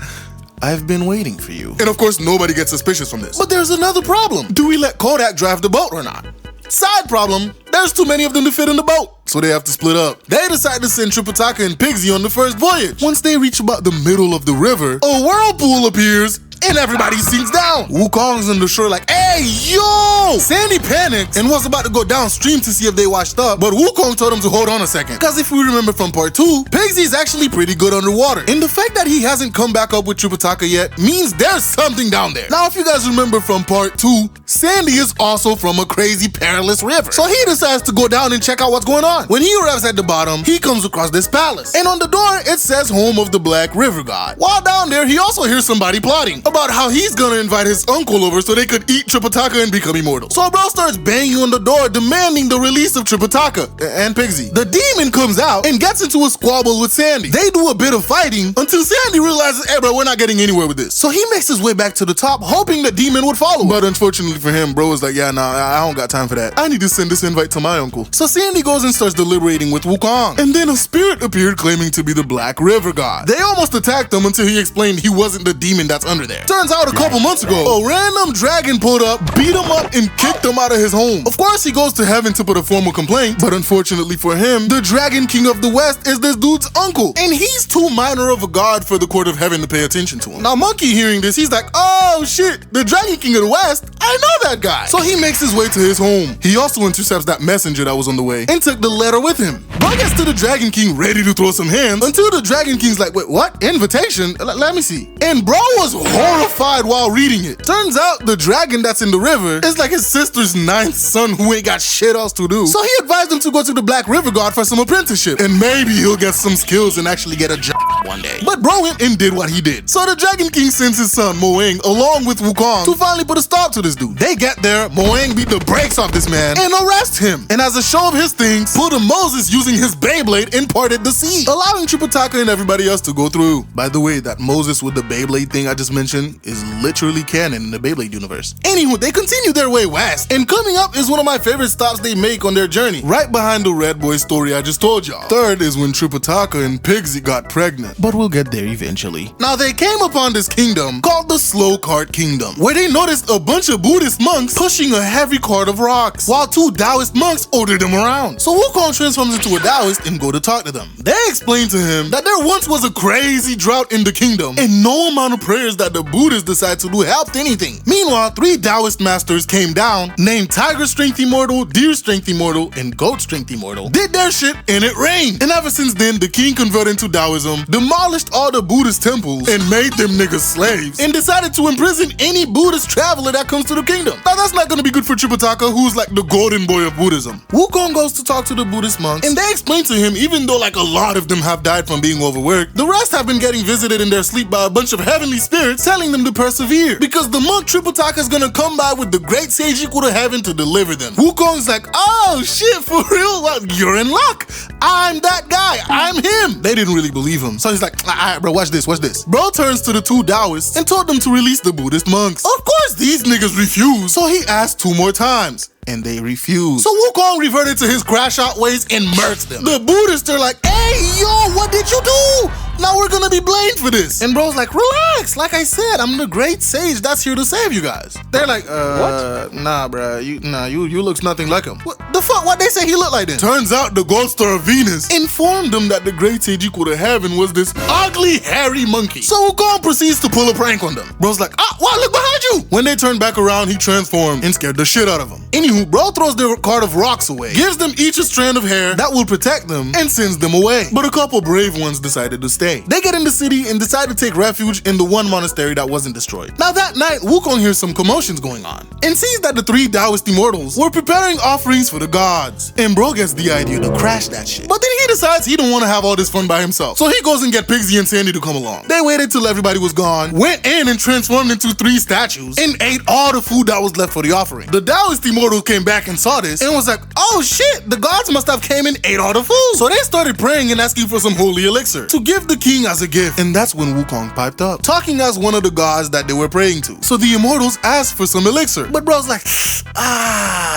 I've been waiting for you. And of course, nobody gets suspicious from this. But there's another problem. Do we let Kodak drive the boat or not? Side problem, there's too many of them to fit in the boat, so they have to split up. They decide to send Tripitaka and Pigsy on the first voyage. Once they reach about the middle of the river, a whirlpool appears, and everybody sinks down. Wukong's on the shore like, hey, yo! Sandy panicked and was about to go downstream to see if they washed up, but Wukong told him to hold on a second. Because if we remember from part 2, Pigsy's actually pretty good underwater. And the fact that he hasn't come back up with Tripitaka yet means there's something down there. Now, if you guys remember from part 2, Sandy is also from a crazy perilous river. So he decides to go down and check out what's going on. When he arrives at the bottom, he comes across this palace. And on the door, it says home of the Black River God. While down there, he also hears somebody plotting about how he's gonna invite his uncle over so they could eat Tripitaka Tripitaka and become immortal. So bro starts banging on the door demanding the release of Tripitaka and Pigsy. The demon comes out and gets into a squabble with Sandy. They do a bit of fighting until Sandy realizes, hey bro, we're not getting anywhere with this. So he makes his way back to the top hoping the demon would follow. But unfortunately for him, bro is like, yeah, nah, I don't got time for that. I need to send this invite to my uncle. So Sandy goes and starts deliberating with Wukong. And then a spirit appeared claiming to be the Black River God. They almost attacked him until he explained he wasn't the demon that's under there. Turns out a couple months ago, a random dragon pulled up, beat him up, and kicked him out of his home. Of course, he goes to heaven to put a formal complaint, but unfortunately for him, the Dragon King of the West is this dude's uncle, and he's too minor of a god for the court of heaven to pay attention to him. Now, Monkey hearing this, he's like, oh shit, the Dragon King of the West? I know that guy. So he makes his way to his home. He also intercepts that messenger that was on the way and took the letter with him. Bro gets to the Dragon King ready to throw some hands until the Dragon King's like, wait, what? Invitation? Let me see. And bro was horrified while reading it. Turns out the dragon that's in the river is like his sister's 9th son who ain't got shit else to do. So he advised him to go to the Black River God for some apprenticeship, and maybe he'll get some skills and actually get a job one day. But bro went and did what he did. So the Dragon King sends his son Moang along with Wukong to finally put a stop to this dude. They get there, Moang beat the brakes off this man and arrest him. And as a show of his things, pulled a Moses using his Beyblade and parted the sea, allowing Tripitaka and everybody else to go through. By the way, that Moses with the Beyblade thing I just mentioned is literally canon in the Beyblade universe. Anywho, they continue their way west, and coming up is one of my favorite stops they make on their journey, right behind the Red Boy story I just told y'all. Third is when Tripitaka and Pigsy got pregnant, but we'll get there eventually. Now they came upon this kingdom called the Slow Cart Kingdom, where they noticed a bunch of Buddhist monks pushing a heavy cart of rocks, while 2 Taoist monks ordered them around. So Wukong transforms into a Taoist and go to talk to them. They explain to him that there once was a crazy drought in the kingdom, and no amount of prayers that the Buddhists decide to do helped anything. Meanwhile, 3 Taoist masters came down, named Tiger Strength Immortal, Deer Strength Immortal, and Goat Strength Immortal, did their shit, and it rained. And ever since then, the king converted into Taoism, demolished all the Buddhist temples, and made them niggas slaves, and decided to imprison any Buddhist traveler that comes to the kingdom. Now that's not gonna be good for Tripitaka, who's like the golden boy of Buddhism. Wukong goes to talk to the Buddhist monks, and they explain to him, even though like a lot of them have died from being overworked, the rest have been getting visited in their sleep by a bunch of heavenly spirits telling them to persevere, because the monk Tripitaka is gonna come by with the great sage equal to heaven to deliver them. Wukong's like, oh shit, for real? Well, you're in luck. I'm that guy. I'm him. They didn't really believe him. So he's like, all right, bro, watch this, watch this. Bro turns to the 2 Taoists and told them to release the Buddhist monks. Of course, these niggas refused. So he asked 2 more times, and they refused. So Wukong reverted to his Crashout ways and murked them. The Buddhists are like, hey, yo, what did you do? Now we're gonna be blamed for this. And bro's like, relax. Like I said, I'm the great sage that's here to save you guys. They're like, what? Nah, bro. You looks nothing like him. What the fuck? What they say he looked like then? Turns out the Gold Star of Venus informed them that the great sage equal to heaven was this ugly, hairy monkey. So Wukong proceeds to pull a prank on them. Bro's like, wow, look behind you. When they turn back around, he transformed and scared the shit out of them. Anywho, bro throws their cart of rocks away, gives them each a strand of hair that will protect them, and sends them away. But a couple brave ones decided to stay. They get in the city and decide to take refuge in the one monastery that wasn't destroyed. Now that night, Wukong hears some commotions going on and sees that the 3 Taoist immortals were preparing offerings for the gods. And bro gets the idea to crash that shit. But then he decides he don't want to have all this fun by himself. So he goes and get Pigsy and Sandy to come along. They waited till everybody was gone, went in and transformed into 3 statues, and ate all the food that was left for the offering. The Taoist immortal came back and saw this and was like, oh shit, the gods must have came and ate all the food. So they started praying and asking for some holy elixir to give the king as a gift. And that's when Wukong piped up, talking as one of the gods that they were praying to. So the immortals asked for some elixir, but bro's like,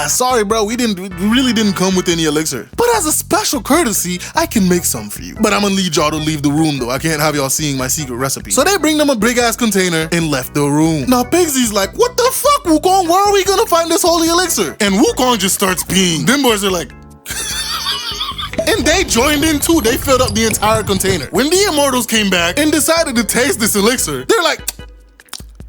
sorry bro, we really didn't come with any elixir. But as a special courtesy, I can make some for you. But I'm gonna need y'all to leave the room though. I can't have y'all seeing my secret recipe. So they bring them a big ass container and left the room. Now Pigsy's like, what the fuck, Wukong? Where are we gonna find this holy elixir? And Wukong just starts peeing. Them boys are like, and they joined in too. They filled up the entire container. When the immortals came back and decided to taste this elixir, they're like,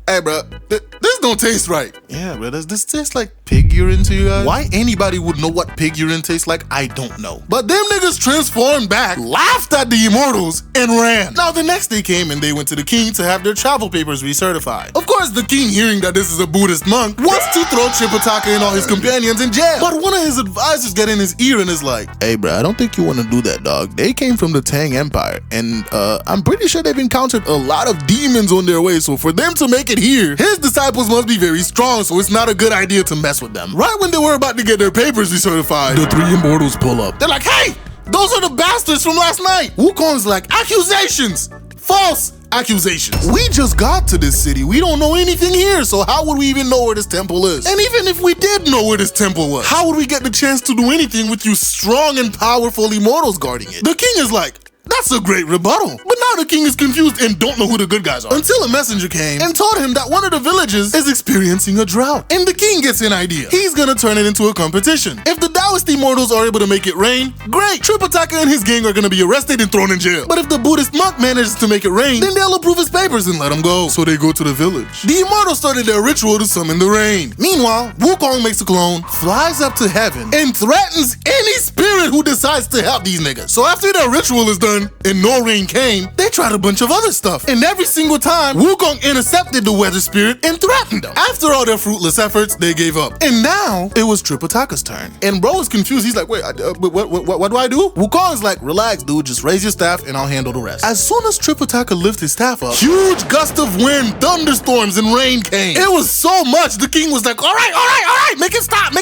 hey bro, this don't taste right. Yeah bro, this tastes like pig urine to you guys? Why anybody would know what pig urine tastes like, I don't know. But them niggas transformed back, laughed at the Immortals, and ran. Now the next day came and they went to the king to have their travel papers recertified. Of course, the king, hearing that this is a Buddhist monk, wants to throw JPTALK and all his companions in jail. But one of his advisors get in his ear and is like, hey bro, I don't think you want to do that, dog. They came from the Tang Empire, and I'm pretty sure they've encountered a lot of demons on their way, so for them to make it here, his disciples must be very strong, so it's not a good idea to mess with them. Right when they were about to get their papers recertified, the three Immortals pull up. They're like, hey, those are the bastards from last night. Wukong's like, accusations, false accusations. We just got to this city. We don't know anything here, so how would we even know where this temple is? And even if we did know where this temple was, how would we get the chance to do anything with you strong and powerful Immortals guarding it? The king is like, that's a great rebuttal. But now the king is confused and don't know who the good guys are. Until a messenger came and told him that one of the villages is experiencing a drought. And the king gets an idea. He's gonna turn it into a competition. If the Taoist Immortals are able to make it rain, great. JPTALK and his gang are gonna be arrested and thrown in jail. But if the Buddhist monk manages to make it rain, then they'll approve his papers and let him go. So they go to the village. The Immortals started their ritual to summon the rain. Meanwhile, Wukong makes a clone, flies up to heaven, and threatens any spirit who decides to help these niggas. So after their ritual is done, and no rain came, they tried a bunch of other stuff. And every single time, Wukong intercepted the weather spirit and threatened them. After all their fruitless efforts, they gave up. And now, it was JPTALK's turn. And bro is confused. He's like, wait, what do I do? Wukong is like, relax, dude, just raise your staff and I'll handle the rest. As soon as JPTALK lifted his staff up, huge gust of wind, thunderstorms, and rain came. It was so much, the king was like, all right, make it stop.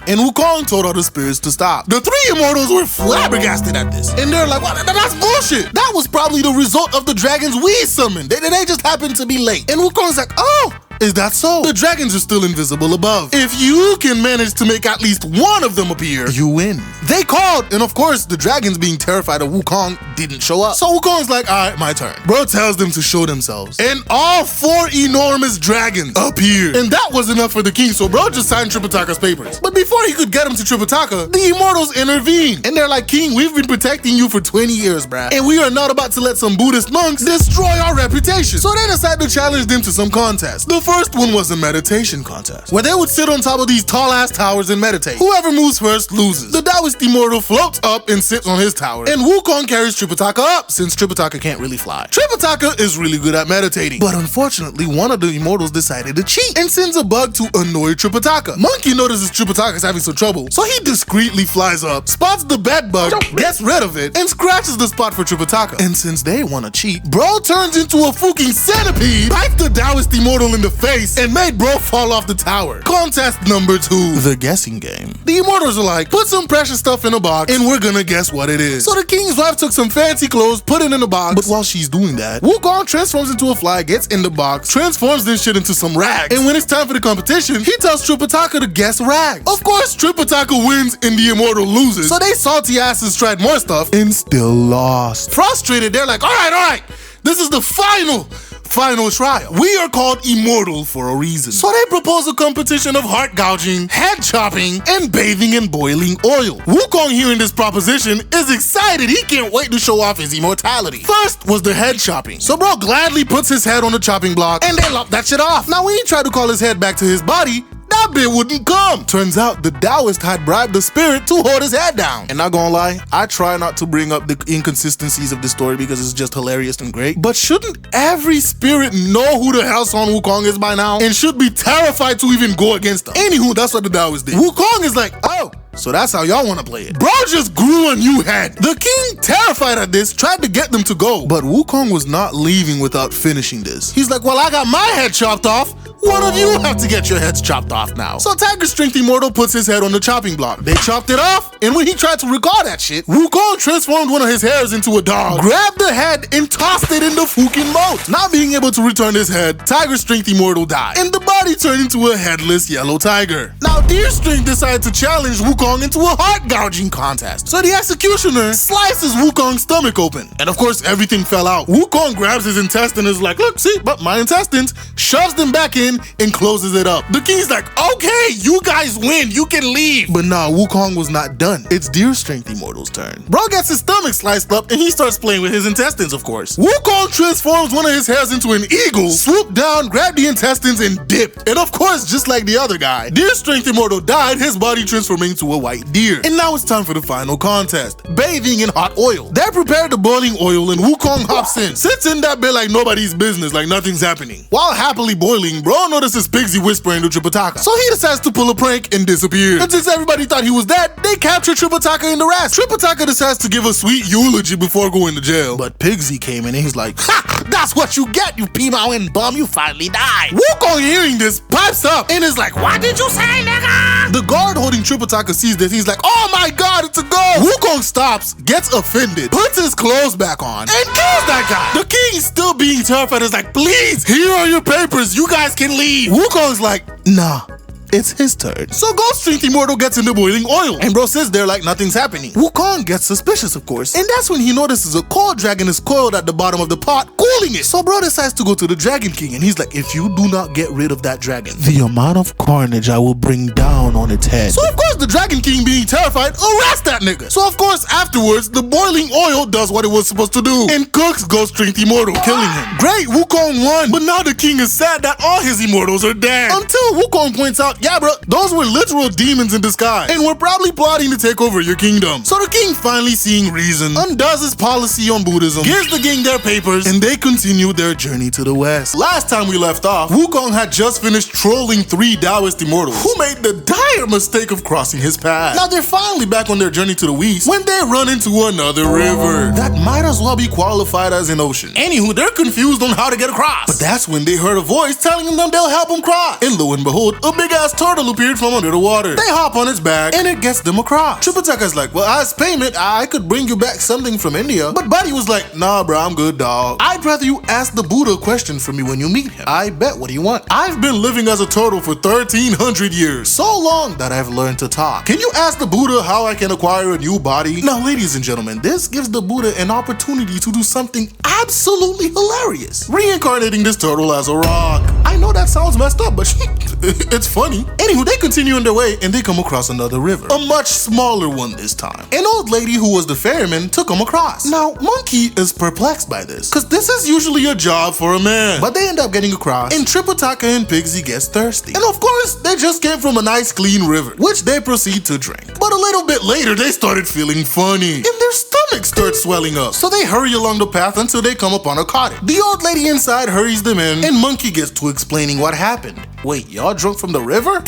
And Wukong told all the spirits to stop. The three Immortals were flabbergasted at this. And they're like, what? That's bullshit. That was probably the result of the dragons we summoned. They just happened to be late. And Wukong's like, oh, is that so? The dragons are still invisible above. If you can manage to make at least one of them appear, you win. They called, and of course, the dragons, being terrified of Wukong, didn't show up. So Wukong's like, all right, my turn. Bro tells them to show themselves. And all four enormous dragons appeared. And that was enough for the king, so bro just signed JPTALK's papers. But before he could get him to JPTALK, the Immortals intervened. And they're like, king, we've been protecting you for 20 years, bruh. And we are not about to let some Buddhist monks destroy our reputation. So they decided to challenge them to some contest. The first one was a meditation contest, where they would sit on top of these tall ass towers and meditate. Whoever moves first loses. The Taoist Immortal floats up and sits on his tower, and Wukong carries JPTALK up, since JPTALK can't really fly. JPTALK is really good at meditating, but unfortunately one of the Immortals decided to cheat and sends a bug to annoy JPTALK. Monkey notices JPTALK is having some trouble, so he discreetly flies up, spots the bed bug, gets rid of it, and scratches the spot for JPTALK. And since they want to cheat, bro turns into a fucking centipede, bites the Taoist Immortal in the face, and made bro fall off the tower. Contest number 2, the guessing game. The Immortals are like, put some precious stuff in a box and we're gonna guess what it is. So the king's wife took some fancy clothes, put it in the box, but while she's doing that, Wukong transforms into a fly, gets in the box, transforms this shit into some rags, and when it's time for the competition, he tells JPTALK to guess rags. Of course, JPTALK wins and the Immortal loses, so they salty asses tried more stuff and still lost. Frustrated, they're like, all right, this is the final trial. We are called Immortal for a reason. So they propose a competition of heart gouging, head chopping, and bathing in boiling oil. Wukong, hearing this proposition, is excited. He can't wait to show off his immortality. First was the head chopping. So bro gladly puts his head on the chopping block and they lop that shit off. Now when he tried to call his head back to his body, that bit wouldn't come. Turns out the Taoist had bribed the spirit to hold his head down. And not gonna lie, I try not to bring up the inconsistencies of the story because it's just hilarious and great. But shouldn't every spirit know who the hell Son Wukong is by now? And should be terrified to even go against them? Anywho, that's what the Taoist did. Wukong is like, oh, so that's how y'all wanna play it. Bro just grew a new head. The king, terrified at this, tried to get them to go. But Wukong was not leaving without finishing this. He's like, well, I got my head chopped off. One of you have to get your heads chopped off now. So Tiger Strength Immortal puts his head on the chopping block. They chopped it off, and when he tried to recall that shit, Wukong transformed one of his hairs into a dog, grabbed the head, and tossed it in the fucking moat. Not being able to return his head, Tiger Strength Immortal died, and the body turned into a headless yellow tiger. Now Deer Strength decided to challenge Wukong into a heart gouging contest. So the executioner slices Wukong's stomach open, and of course everything fell out. Wukong grabs his intestine and is like, look, see, but my intestines, shoves them back in, in and closes it up. The king's like, okay, you guys win, you can leave. But nah, Wukong was not done. It's Deer Strength Immortal's turn. Bro gets his stomach sliced up and he starts playing with his intestines, of course. Wukong transforms one of his hairs into an eagle, swooped down, grabbed the intestines, and dipped. And of course, just like the other guy, Deer Strength Immortal died, his body transforming to a white deer. And now it's time for the final contest, bathing in hot oil. They're prepared to boiling oil and Wukong hops in, sits in that bit like nobody's business, like nothing's happening. While happily boiling, bro notices Pigsy whispering to Tripitaka. So he decides to pull a prank and disappear. And since everybody thought he was dead, they capture Tripitaka in the rest. Tripitaka decides to give a sweet eulogy before going to jail. But Pigsy came in and he's like, ha! That's what you get, you P-Mountain bum, you finally died. Wukong hearing this pipes up and is like, what did you say, nigga? The guard holding Tripitaka sees this, he's like, oh my god, it's a ghost. Wukong stops, gets offended, puts his clothes back on, and kills that guy. The king, still being terrified, is like, please, here are your papers, you guys can leave. Wukong's like, nah. It's his turn. So Ghost Strength Immortal gets into boiling oil, and bro sits there like nothing's happening. Wukong gets suspicious, of course, and that's when he notices a cold dragon is coiled at the bottom of the pot, cooling it. So bro decides to go to the Dragon King, and he's like, if you do not get rid of that dragon, the amount of carnage I will bring down on its head. So of course the Dragon King, being terrified, arrests that nigga. So of course afterwards, the boiling oil does what it was supposed to do, and cooks Ghost Strength Immortal, killing him. Great, Wukong won, but now the king is sad that all his immortals are dead. Until Wukong points out, yeah bro, those were literal demons in disguise, and were probably plotting to take over your kingdom. So the king, finally seeing reason, undoes his policy on Buddhism, gives the gang their papers, and they continue their journey to the west. Last time we left off, Wukong had just finished trolling 3 Taoist immortals, who made the dire mistake of crossing his path. Now they're finally back on their journey to the west when they run into another river that might as well be qualified as an ocean. Anywho, they're confused on how to get across. But that's when they heard a voice telling them they'll help them cross. And lo and behold, a big ass turtle appeared from under the water. They hop on its back and it gets them across. Tripitaka's like, well, as payment, I could bring you back something from India. But Buddy was like, nah bro, I'm good dog. I'd rather you ask the Buddha a question for me when you meet him. I bet, what do you want? I've been living as a turtle for 1300 years. So long that I've learned to talk. Can you ask the Buddha how I can acquire a new body? Now ladies and gentlemen, this gives the Buddha an opportunity to do something absolutely hilarious. Reincarnating this turtle as a rock. I know that sounds messed up, but it's funny. Anywho, they continue on their way and they come across another river. A much smaller one this time. An old lady who was the ferryman took them across. Now, Monkey is perplexed by this, because this is usually a job for a man. But they end up getting across, and Tripitaka and Pigsy gets thirsty. And of course, they just came from a nice clean river, which they proceed to drink. But a little bit later, they started feeling funny, and their stomachs start swelling up. So they hurry along the path until they come upon a cottage. The old lady inside hurries them in, and Monkey gets to explaining what happened. Wait, y'all drunk from the river?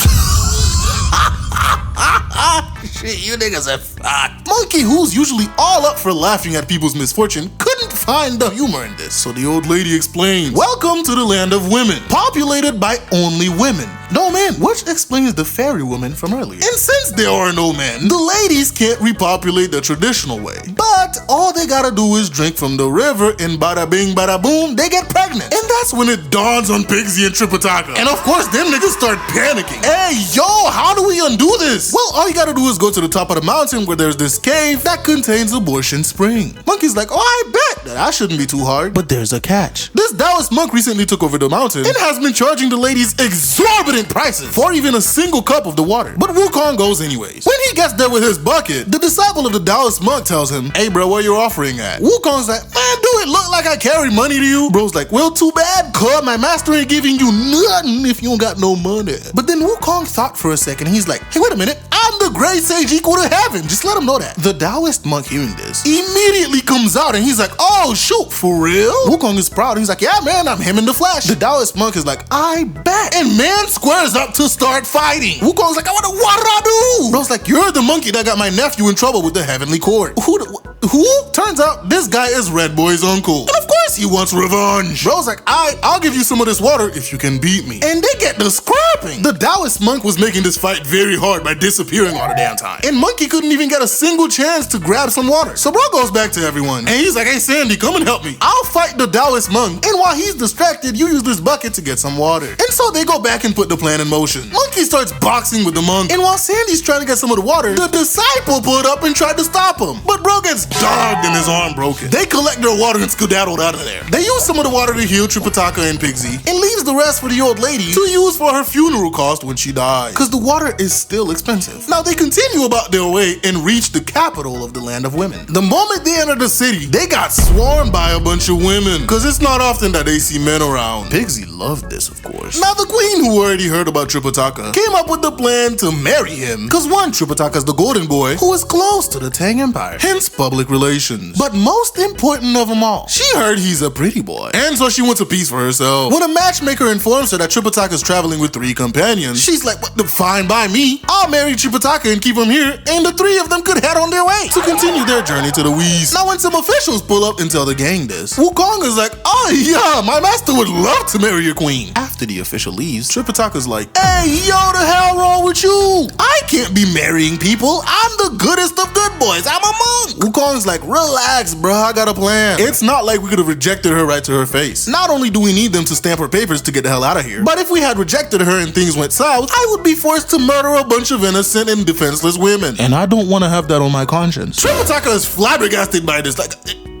Shit, you niggas are fucked. Monkey, who's usually all up for laughing at people's misfortune, couldn't find the humor in this. So the old lady explains, welcome to the land of women, populated by only women. No men, which explains the fairy woman from earlier. And since there are no men, the ladies can't repopulate the traditional way. But all they gotta do is drink from the river, and bada bing, bada boom, they get pregnant. And that's when it dawns on Pigsy and Tripitaka. And of course, them niggas start panicking. Hey, yo, how do we undo this? Well, all you gotta do is go to the top of the mountain where there's this cave that contains Abortion Spring. Monkey's like, oh, I bet that shouldn't be too hard. But there's a catch. This Taoist monk recently took over the mountain and has been charging the ladies exorbitant prices for even a single cup of the water. But Wukong goes anyways. When he gets there with his bucket, the disciple of the Taoist monk tells him, hey bro, where you offering at? Wukong's like, man, do it look like I carry money to you? Bro's like, well, too bad, cuz my master ain't giving you nothing if you don't got no money. But then Wukong thought for a second, and he's like, hey, wait a minute, I'm the great sage equal to heaven. Just let him know that. The Taoist monk hearing this immediately comes out and he's like, oh shoot, for real? Wukong is proud. He's like, yeah man, I'm him in the flesh. The Taoist monk is like, I bet. And man squares up to start fighting. Wukong's like, what do I do? Bro's like, you're the monkey that got my nephew in trouble with the heavenly cord. Who? Turns out this guy is Red Boy's uncle. And of course he wants revenge. Bro's like, I'll give you some of this water if you can beat me. And they get the scrapping. The Taoist monk was making this fight very hard by disappearing all the damn time. And Monkey couldn't even get a single chance to grab some water. So bro goes back to everyone. And he's like, hey Sandy, come and help me. I'll fight the Taoist monk. And while he's distracted, you use this bucket to get some water. And so they go back and put the plan in motion. Monkey Monkey starts boxing with the monk, and while Sandy's trying to get some of the water, the disciple pulled up and tried to stop him. But bro gets dogged and his arm broken. They collect their water and skedaddled out of there. They use some of the water to heal Tripitaka and Pigsy, and leaves the rest for the old lady to use for her funeral cost when she dies, cause the water is still expensive. Now they continue about their way and reach the capital of the land of women. The moment they enter the city, they got swarmed by a bunch of women, cause it's not often that they see men around. Pigsy loved this, of course. Now the queen, who already heard about Tripitaka, came up with the plan to marry him, cause one, Tripitaka's the golden boy who is close to the Tang Empire, hence public relations. But most important of them all, she heard he's a pretty boy, and so she wants a piece for herself. When a matchmaker informs her that Tripitaka is traveling with 3 companions, she's like, what the fine by me, I'll marry Tripitaka and keep him here, and the 3 of them could head on their way to continue their journey to the West. Now when some officials pull up and tell the gang this, Wukong is like, oh yeah, my master would love to marry your queen. After the official leaves, Tripitaka's like, hey, yo, the hell wrong with you? I can't be marrying people. I'm the goodest of good boys. I'm a monk. Wukong's like, relax, bro, I got a plan. It's not like we could have rejected her right to her face. Not only do we need them to stamp her papers to get the hell out of here, but if we had rejected her and things went south, I would be forced to murder a bunch of innocent and defenseless women. And I don't want to have that on my conscience. Tripitaka is flabbergasted by this, like,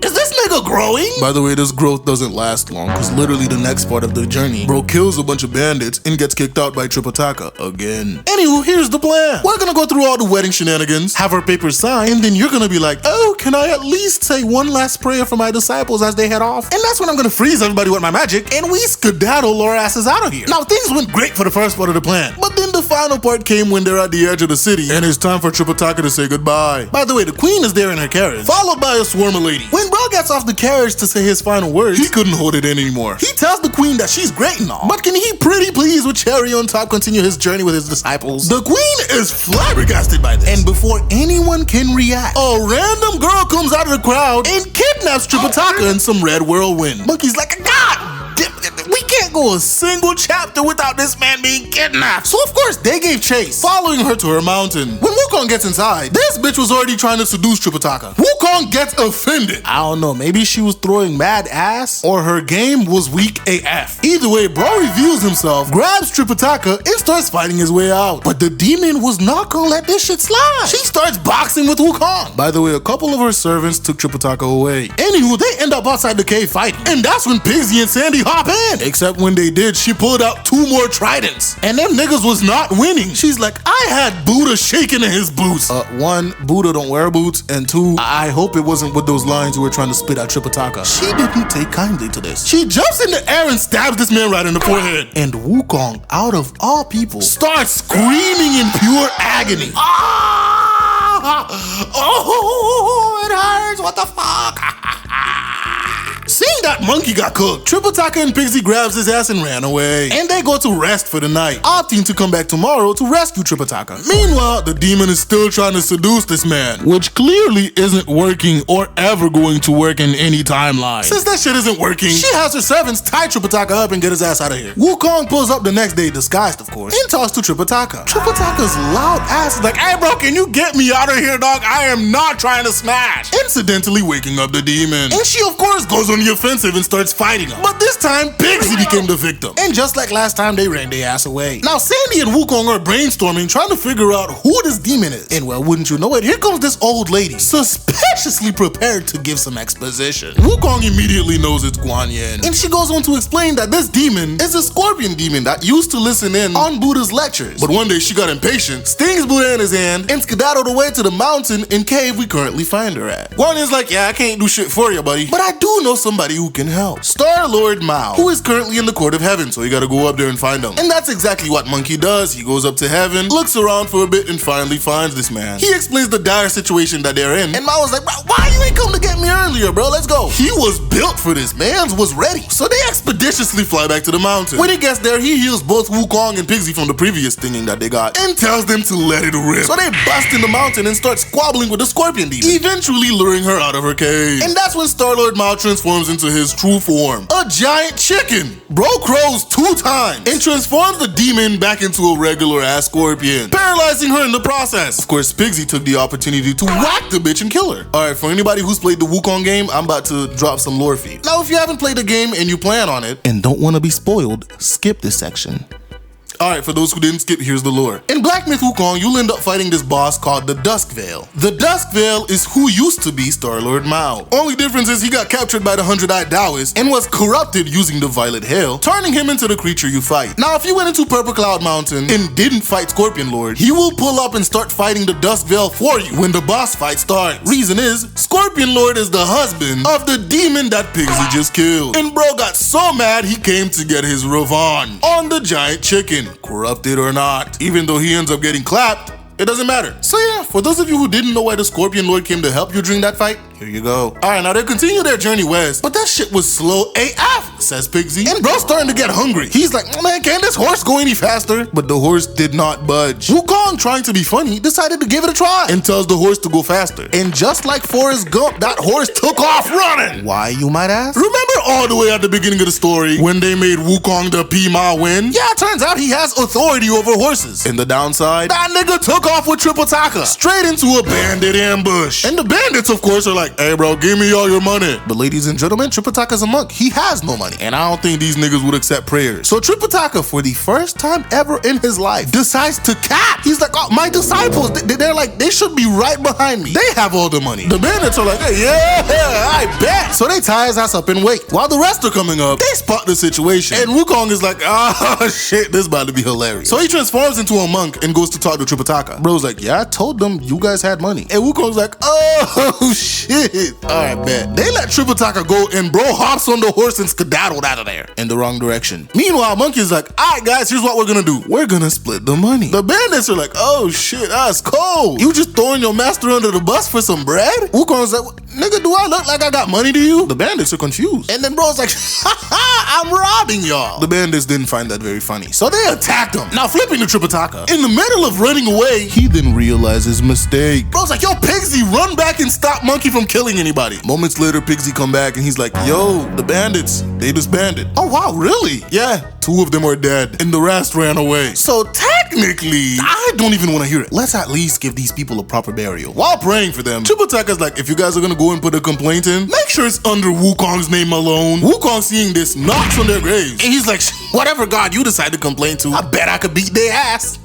is this nigga growing? By the way, this growth doesn't last long, because literally the next part of the journey, bro kills a bunch of bandits and gets kicked out by Tripitaka again. Anywho, here's the plan. We're gonna go through all the wedding shenanigans, have her papers signed, and then you're gonna be like, oh, can I at least say one last prayer for my disciples as they head off? And that's when I'm gonna freeze everybody with my magic, and we skedaddle our asses out of here. Now, things went great for the first part of the plan, but then the final part came when they're at the edge of the city, and it's time for Tripitaka to say goodbye. By the way, the queen is there in her carriage, followed by a swarm of ladies. When bro gets off the carriage to say his final words, he couldn't hold it in anymore. He tells the queen that she's great and all, but can he pretty please with cherry on top continue his journey with his disciples? The queen is flabbergasted by this, and before anyone can react, a random girl comes out of the crowd and kidnaps Tripitaka in some red whirlwind. Monkey's like, God! We can't go a single chapter without this man being kidnapped. So of course they gave chase, following her to her mountain. When Wukong gets inside, this bitch was already trying to seduce Tripitaka. Wukong gets offended. I don't know, maybe she was throwing mad ass, or her game was weak AF. Either way, bro reveals himself, grabs Tripitaka, and starts fighting his way out. But the demon was not gonna let this shit slide. She starts boxing with Wukong. By the way, a couple of her servants took Tripitaka away. Anywho, they end up outside the cave fighting, and that's when Pigsy and Sandy hop in. Except when they did, she pulled out 2 more tridents, and them niggas was not winning. She's like, I had Buddha shaking in his boots. 1, Buddha don't wear boots, and 2, I hope it wasn't with those lines you were trying to spit at Tripitaka. She didn't take kindly to this. She jumps in the air and stabs this man right in the forehead. And Wukong, out of all people, starts screaming in pure agony. Ah! Oh, it hurts, what the fuck? Seeing that monkey got cooked, Tripitaka and Pigsy grabs his ass and ran away. And they go to rest for the night, opting to come back tomorrow to rescue Tripitaka. Meanwhile, the demon is still trying to seduce this man, which clearly isn't working or ever going to work in any timeline. Since that shit isn't working, she has her servants tie Tripitaka up and get his ass out of here. Wukong pulls up the next day, disguised of course, and talks to Tripitaka. Tripitaka's loud ass is like, hey bro, can you get me out of here, dog? I am not trying to smash. Incidentally waking up the demon. And she of course goes on the offensive and starts fighting him. But this time, Pigsy became the victim. And just like last time, they ran their ass away. Now, Sandy and Wukong are brainstorming, trying to figure out who this demon is. And well, wouldn't you know it, here comes this old lady, suspiciously prepared to give some exposition. Wukong immediately knows it's Guan Yin. And she goes on to explain that this demon is a scorpion demon that used to listen in on Buddha's lectures. But one day she got impatient, stings Buddha in his hand, and skedaddled away to the mountain and cave we currently find her at. Guan Yin's like, yeah, I can't do shit for you, buddy, but I do know somebody who can help. Star-Lord Mao, who is currently in the court of heaven, so you gotta go up there and find him. And that's exactly what Monkey does. He goes up to heaven, looks around for a bit, and finally finds this man. He explains the dire situation that they're in, and Mao was like, bro, why you ain't come to get me earlier, bro? Let's go. He was built for this. Man's was ready. So they expeditiously fly back to the mountain. When he gets there, he heals both Wukong and Pigsy from the previous stinging that they got, and tells them to let it rip. So they bust in the mountain and start squabbling with the scorpion demon, eventually luring her out of her cave. And that's when Star-Lord Mao transforms into his true form, a giant chicken. Bro crows 2 times and transforms the demon back into a regular ass scorpion, paralyzing her in the process. Of course, Pigsy took the opportunity to whack the bitch and kill her. Alright, for anybody who's played the Wukong game, I'm about to drop some lore for you. Now, if you haven't played the game and you plan on it and don't want to be spoiled, skip this section. Alright, for those who didn't skip, here's the lore. In Black Myth Wukong, you'll end up fighting this boss called the Dusk Veil. The Dusk Veil is who used to be Star-Lord Mao. Only difference is he got captured by the 100-eyed Taoist and was corrupted using the Violet Hail, turning him into the creature you fight. Now, if you went into Purple Cloud Mountain and didn't fight Scorpion Lord, he will pull up and start fighting the Dusk Veil for you when the boss fight starts. Reason is, Scorpion Lord is the husband of the demon that Pigsy just killed. And bro got so mad he came to get his revenge on the giant chicken, corrupted or not. Even though he ends up getting clapped, it doesn't matter. So yeah, for those of you who didn't know why the Scorpion Lord came to help you during that fight, here you go. Alright, now they continue their journey west, but that shit was slow AF, says Pigsy. And bro's starting to get hungry. He's like, man, can this horse go any faster? But the horse did not budge. Wukong, trying to be funny, decided to give it a try and tells the horse to go faster. And just like Forrest Gump, that horse took off running. Why, you might ask? Remember all the way at the beginning of the story when they made Wukong the Pima win? Yeah, it turns out he has authority over horses. And the downside, that nigga took off with Triple Taka straight into a bandit ambush. And the bandits, of course, are like, hey bro, give me all your money. But ladies and gentlemen, Triple Taka's a monk. He has no money. And I don't think these niggas would accept prayers. So Triple Taka, for the first time ever in his life, decides to cap. He's like, oh, my disciples, they're like, they should be right behind me. They have all the money. The bandits are like, hey, yeah, I bet. So they tie his ass up and wait. While the rest are coming up, they spot the situation. And Wukong is like, oh shit, this is about to be hilarious. So he transforms into a monk and goes to talk to Triple Taka. Bro's like, yeah, I told them you guys had money. And Wukong's like, oh shit. Alright, bet. They let Triple Taka go and bro hops on the horse and skedaddled out of there in the wrong direction. Meanwhile, Monkey's like, alright guys, here's what we're gonna do. We're gonna split the money. The bandits are like, oh shit, that's cold. You just throwing your master under the bus for some bread? Wukong's like, nigga, do I look like I got money to you? The bandits are confused. And then bro's like, I'm robbing y'all. The bandits didn't find that very funny, so they attacked him. Now flipping to Triple Taka. In the middle of running away, he then realizes his mistake. Bro's like, yo, Pigsy, run back and stop Monkey from killing anybody. Moments later, Pigsy come back and he's like, yo, the bandits, they disbanded. Oh wow, really? Yeah, 2 of them are dead and the rest ran away. So technically, I don't even want to hear it. Let's at least give these people a proper burial. While praying for them, Triple Taka's like, if you guys are gonna go and put a complaint in, make sure it's under Wukong's name alone. Wukong, seeing this, knocks on their graves. And he's like, whatever god you decide to complain to, I bet I could beat their ass.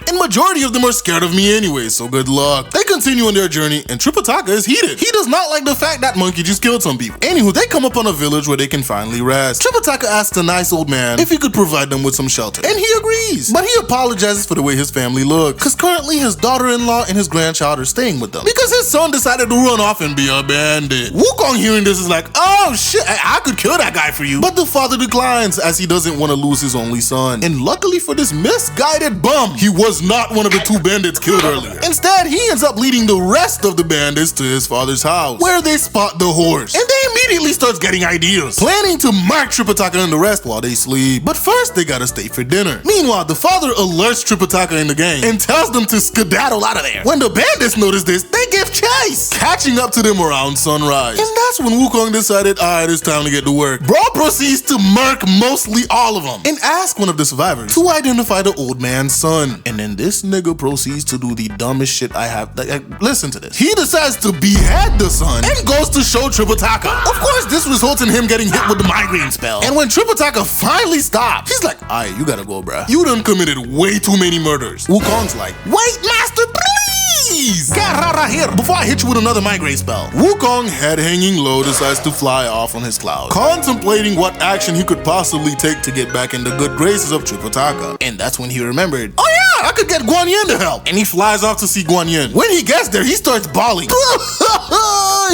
And majority of them are scared of me anyway, so good luck. They continue on their journey and Triple Taka is heated. He does not like the fact that Monkey just killed some people. Anywho, they come upon a village where they can finally rest. Triple Taka asks the nice old man if he could provide them with some shelter, and he agrees. But he apologizes for the way his family looks, cause currently his daughter-in-law and his grandchild are staying with them because his son decided to run off and be a bandit. Wukong, hearing this, is like, oh shit, I could kill that guy for you. But the father declines as he doesn't want to lose his only son. And luckily for this misguided bum, he was not one of the 2 bandits killed earlier. Instead, he ends up leading the rest of the bandits to his father's house, where they spot the horse. And they immediately starts getting ideas, planning to mark Triple Taka and the rest while they sleep. But first, they gotta stay for dinner. Meanwhile, the father alerts Triple Taka in the gang and tells them to skedaddle out of there. When the bandits notice this, they give chase, catching up to them around sunrise. And that's when Wukong decided, alright, it's time to get to work. Bro proceeds to murk mostly all of them and ask one of the survivors to identify the old man's son. And then this nigga proceeds to do the dumbest shit I have. Listen to this. He decides to behead the son and goes to show Triple Taka. Of course, this results in him getting hit with the migraine spell. And when Triple Taka finally stops, he's like, alright, you gotta go, bruh. You done committed way too many murders. Wukong's like, wait, master, please! Get out of here before I hit you with another migraine spell. Wukong, head hanging low, decides to fly off on his cloud, contemplating what action he could possibly take to get back in the good graces of Triple Taka. And that's when he remembered, oh yeah, I could get Guan Yin to help. And he flies off to see Guan Yin. When he gets there, he starts bawling.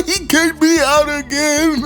He kicked me out again.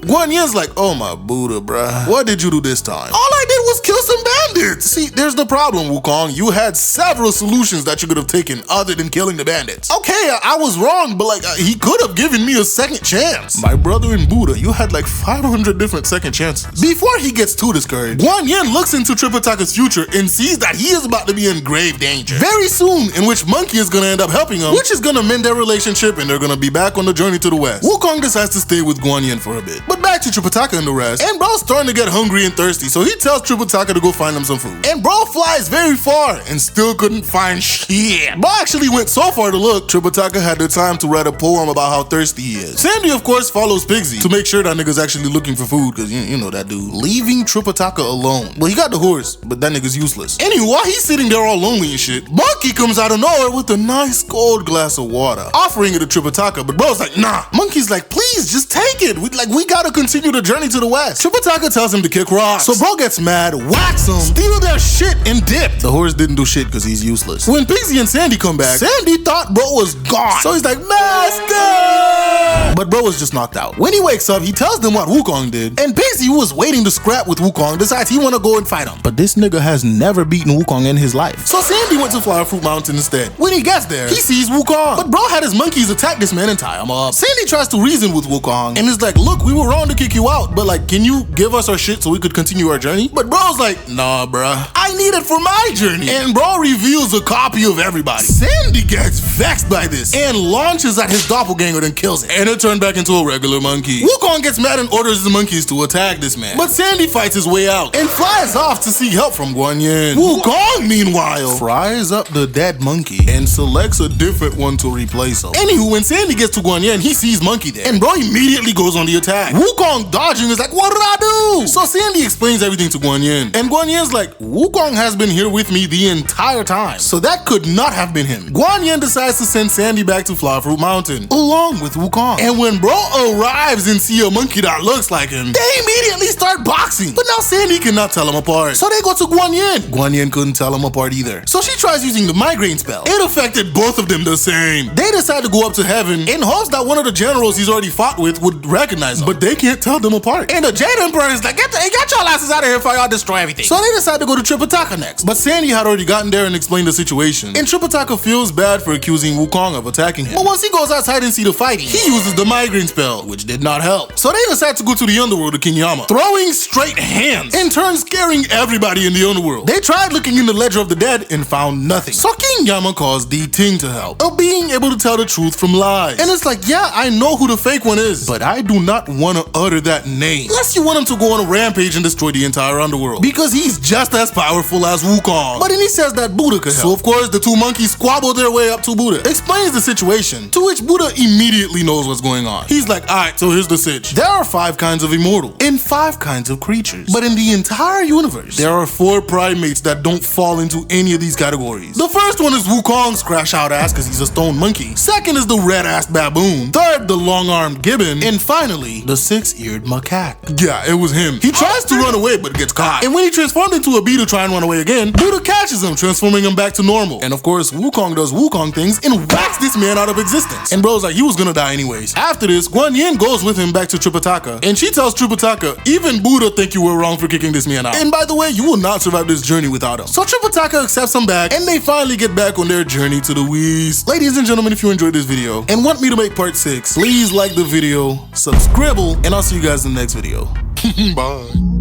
Guan Yin's like, oh my Buddha, bruh. What did you do this time? All I did was kill some bandits. See, there's the problem, Wukong. You had several solutions that you could have taken other than killing the bandits. Okay, I was wrong, but like, he could have given me a second chance. My brother and Buddha, you had like 500 different second chances. Before he gets too discouraged, Guan Yin looks into Triple Taka's future and sees that he is about to be in grave danger very soon, in which Monkey is gonna end up helping him, which is gonna mend their relationship and they're gonna be back on the journey to the west. Wukong decides to stay with Guan Yin for a bit. But back to Triple Taka and the rest, and bro's starting to get hungry and thirsty, so he tells Triple Tripitaka to go find him some food. And bro flies very far and still couldn't find shit. Bro actually went so far to look, Tripitaka had the time to write a poem about how thirsty he is. Sandy, of course, follows Pigsy to make sure that nigga's actually looking for food, because you know that dude. Leaving Tripitaka alone. Well, he got the horse, but that nigga's useless. Anyway, while he's sitting there all lonely and shit, Monkey comes out of nowhere with a nice cold glass of water, offering it to Tripitaka, but bro's like, nah. Monkey's like, please, just take it. We gotta continue the journey to the west. Tripitaka tells him to kick rocks. So bro gets mad, whacks him, steal their shit, and dip. The horse didn't do shit because he's useless. When Pigsy and Sandy come back, Sandy thought bro was gone. So he's like, Master! But bro was just knocked out. When he wakes up, he tells them what Wukong did, and Pigsy, who was waiting to scrap with Wukong, decides he wanna go and fight him. But this nigga has never beaten Wukong in his life. So Sandy went to Flower Fruit Mountain instead. When he gets there, he sees Wukong. But bro had his monkeys attack this man and tie him up. Sandy tries to reason with Wukong and is like, look, we were wrong to kick you out, but like, can you give us our shit so we could continue our journey? But bro's like, nah, bruh, I need it for my journey. And bro reveals a copy of everybody. Sandy gets vexed by this and launches at his doppelganger and kills it. And it turned back into a regular monkey. Wukong gets mad and orders the monkeys to attack this man. But Sandy fights his way out and flies off to seek help from Guan Yin. Wukong, meanwhile, fries up the dead monkey and selects a different one to replace him. Anywho, when Sandy gets to Guan Yin, he sees Monkey there, and bro immediately goes on the attack. Wukong dodging is like, what did I do? So Sandy explains everything to Guan Yin, and Guan Yin's like, Wukong has been here with me the entire time, so that could not have been him. Guan Yin decides to send Sandy back to Flower Fruit Mountain, along with Wukong. And when bro arrives and see a monkey that looks like him, they immediately start boxing. But now Sandy cannot tell them apart, so they go to Guan Yin. Guan Yin couldn't tell them apart either, so she tries using the migraine spell. It affected both of them the same. They decide to go up to heaven in hopes that one of the generals he's already fought with would recognize them, but they can't tell them apart. And the Jade Emperor is like, get y'all asses out of here before y'all destroy everything. So they decide to go to Tripitaka next, but Sandy had already gotten there and explained the situation, and Tripitaka feels bad for accusing Wukong of attacking him. But once he goes outside and see the fighting, he uses the migraine spell, which did not help. So they decide to go to the Underworld to King Yama, throwing straight hands, in turn scaring everybody in the Underworld. They tried looking in the Ledger of the Dead and found nothing. So King Yama calls the Ting to help, of being able to tell the truth from lies. And it's like, yeah, I know who the fake one is, but I do not want to utter that name unless you want him to go on a rampage and destroy the entire Underworld, because he's just as powerful as Wukong. But then he says that Buddha could help. So of course the two monkeys squabble their way up to Buddha, explains the situation, to which Buddha immediately knows what's going on. He's like, alright, so here's the sitch. There are 5 kinds of immortal and 5 kinds of creatures, but in the entire universe there are 4 primates that don't fall into any of these categories. The first one is Wukong's Crashout ass, because he's a stone monkey. Second is the red-ass baboon. Third, the long-armed gibbon. And finally, the 6-eared macaque. Yeah, it was him. He tries to run away, but gets caught. And when he transformed into a bee to try and run away again, Buddha catches him, transforming him back to normal. And of course, Wukong does Wukong things and whacks this man out of existence. And bro's like, he was gonna die anyways. After this, Guan Yin goes with him back to Tripitaka, and she tells Tripitaka, even Buddha think you were wrong for kicking this man out. And by the way, you will not survive this journey without him. So Tripitaka accepts him back, and they finally get back on their journey to the West. Ladies and gentlemen, if you enjoyed this video and want me to make part 6, please like the video, subscribe, and I'll see you guys in the next video. Bye.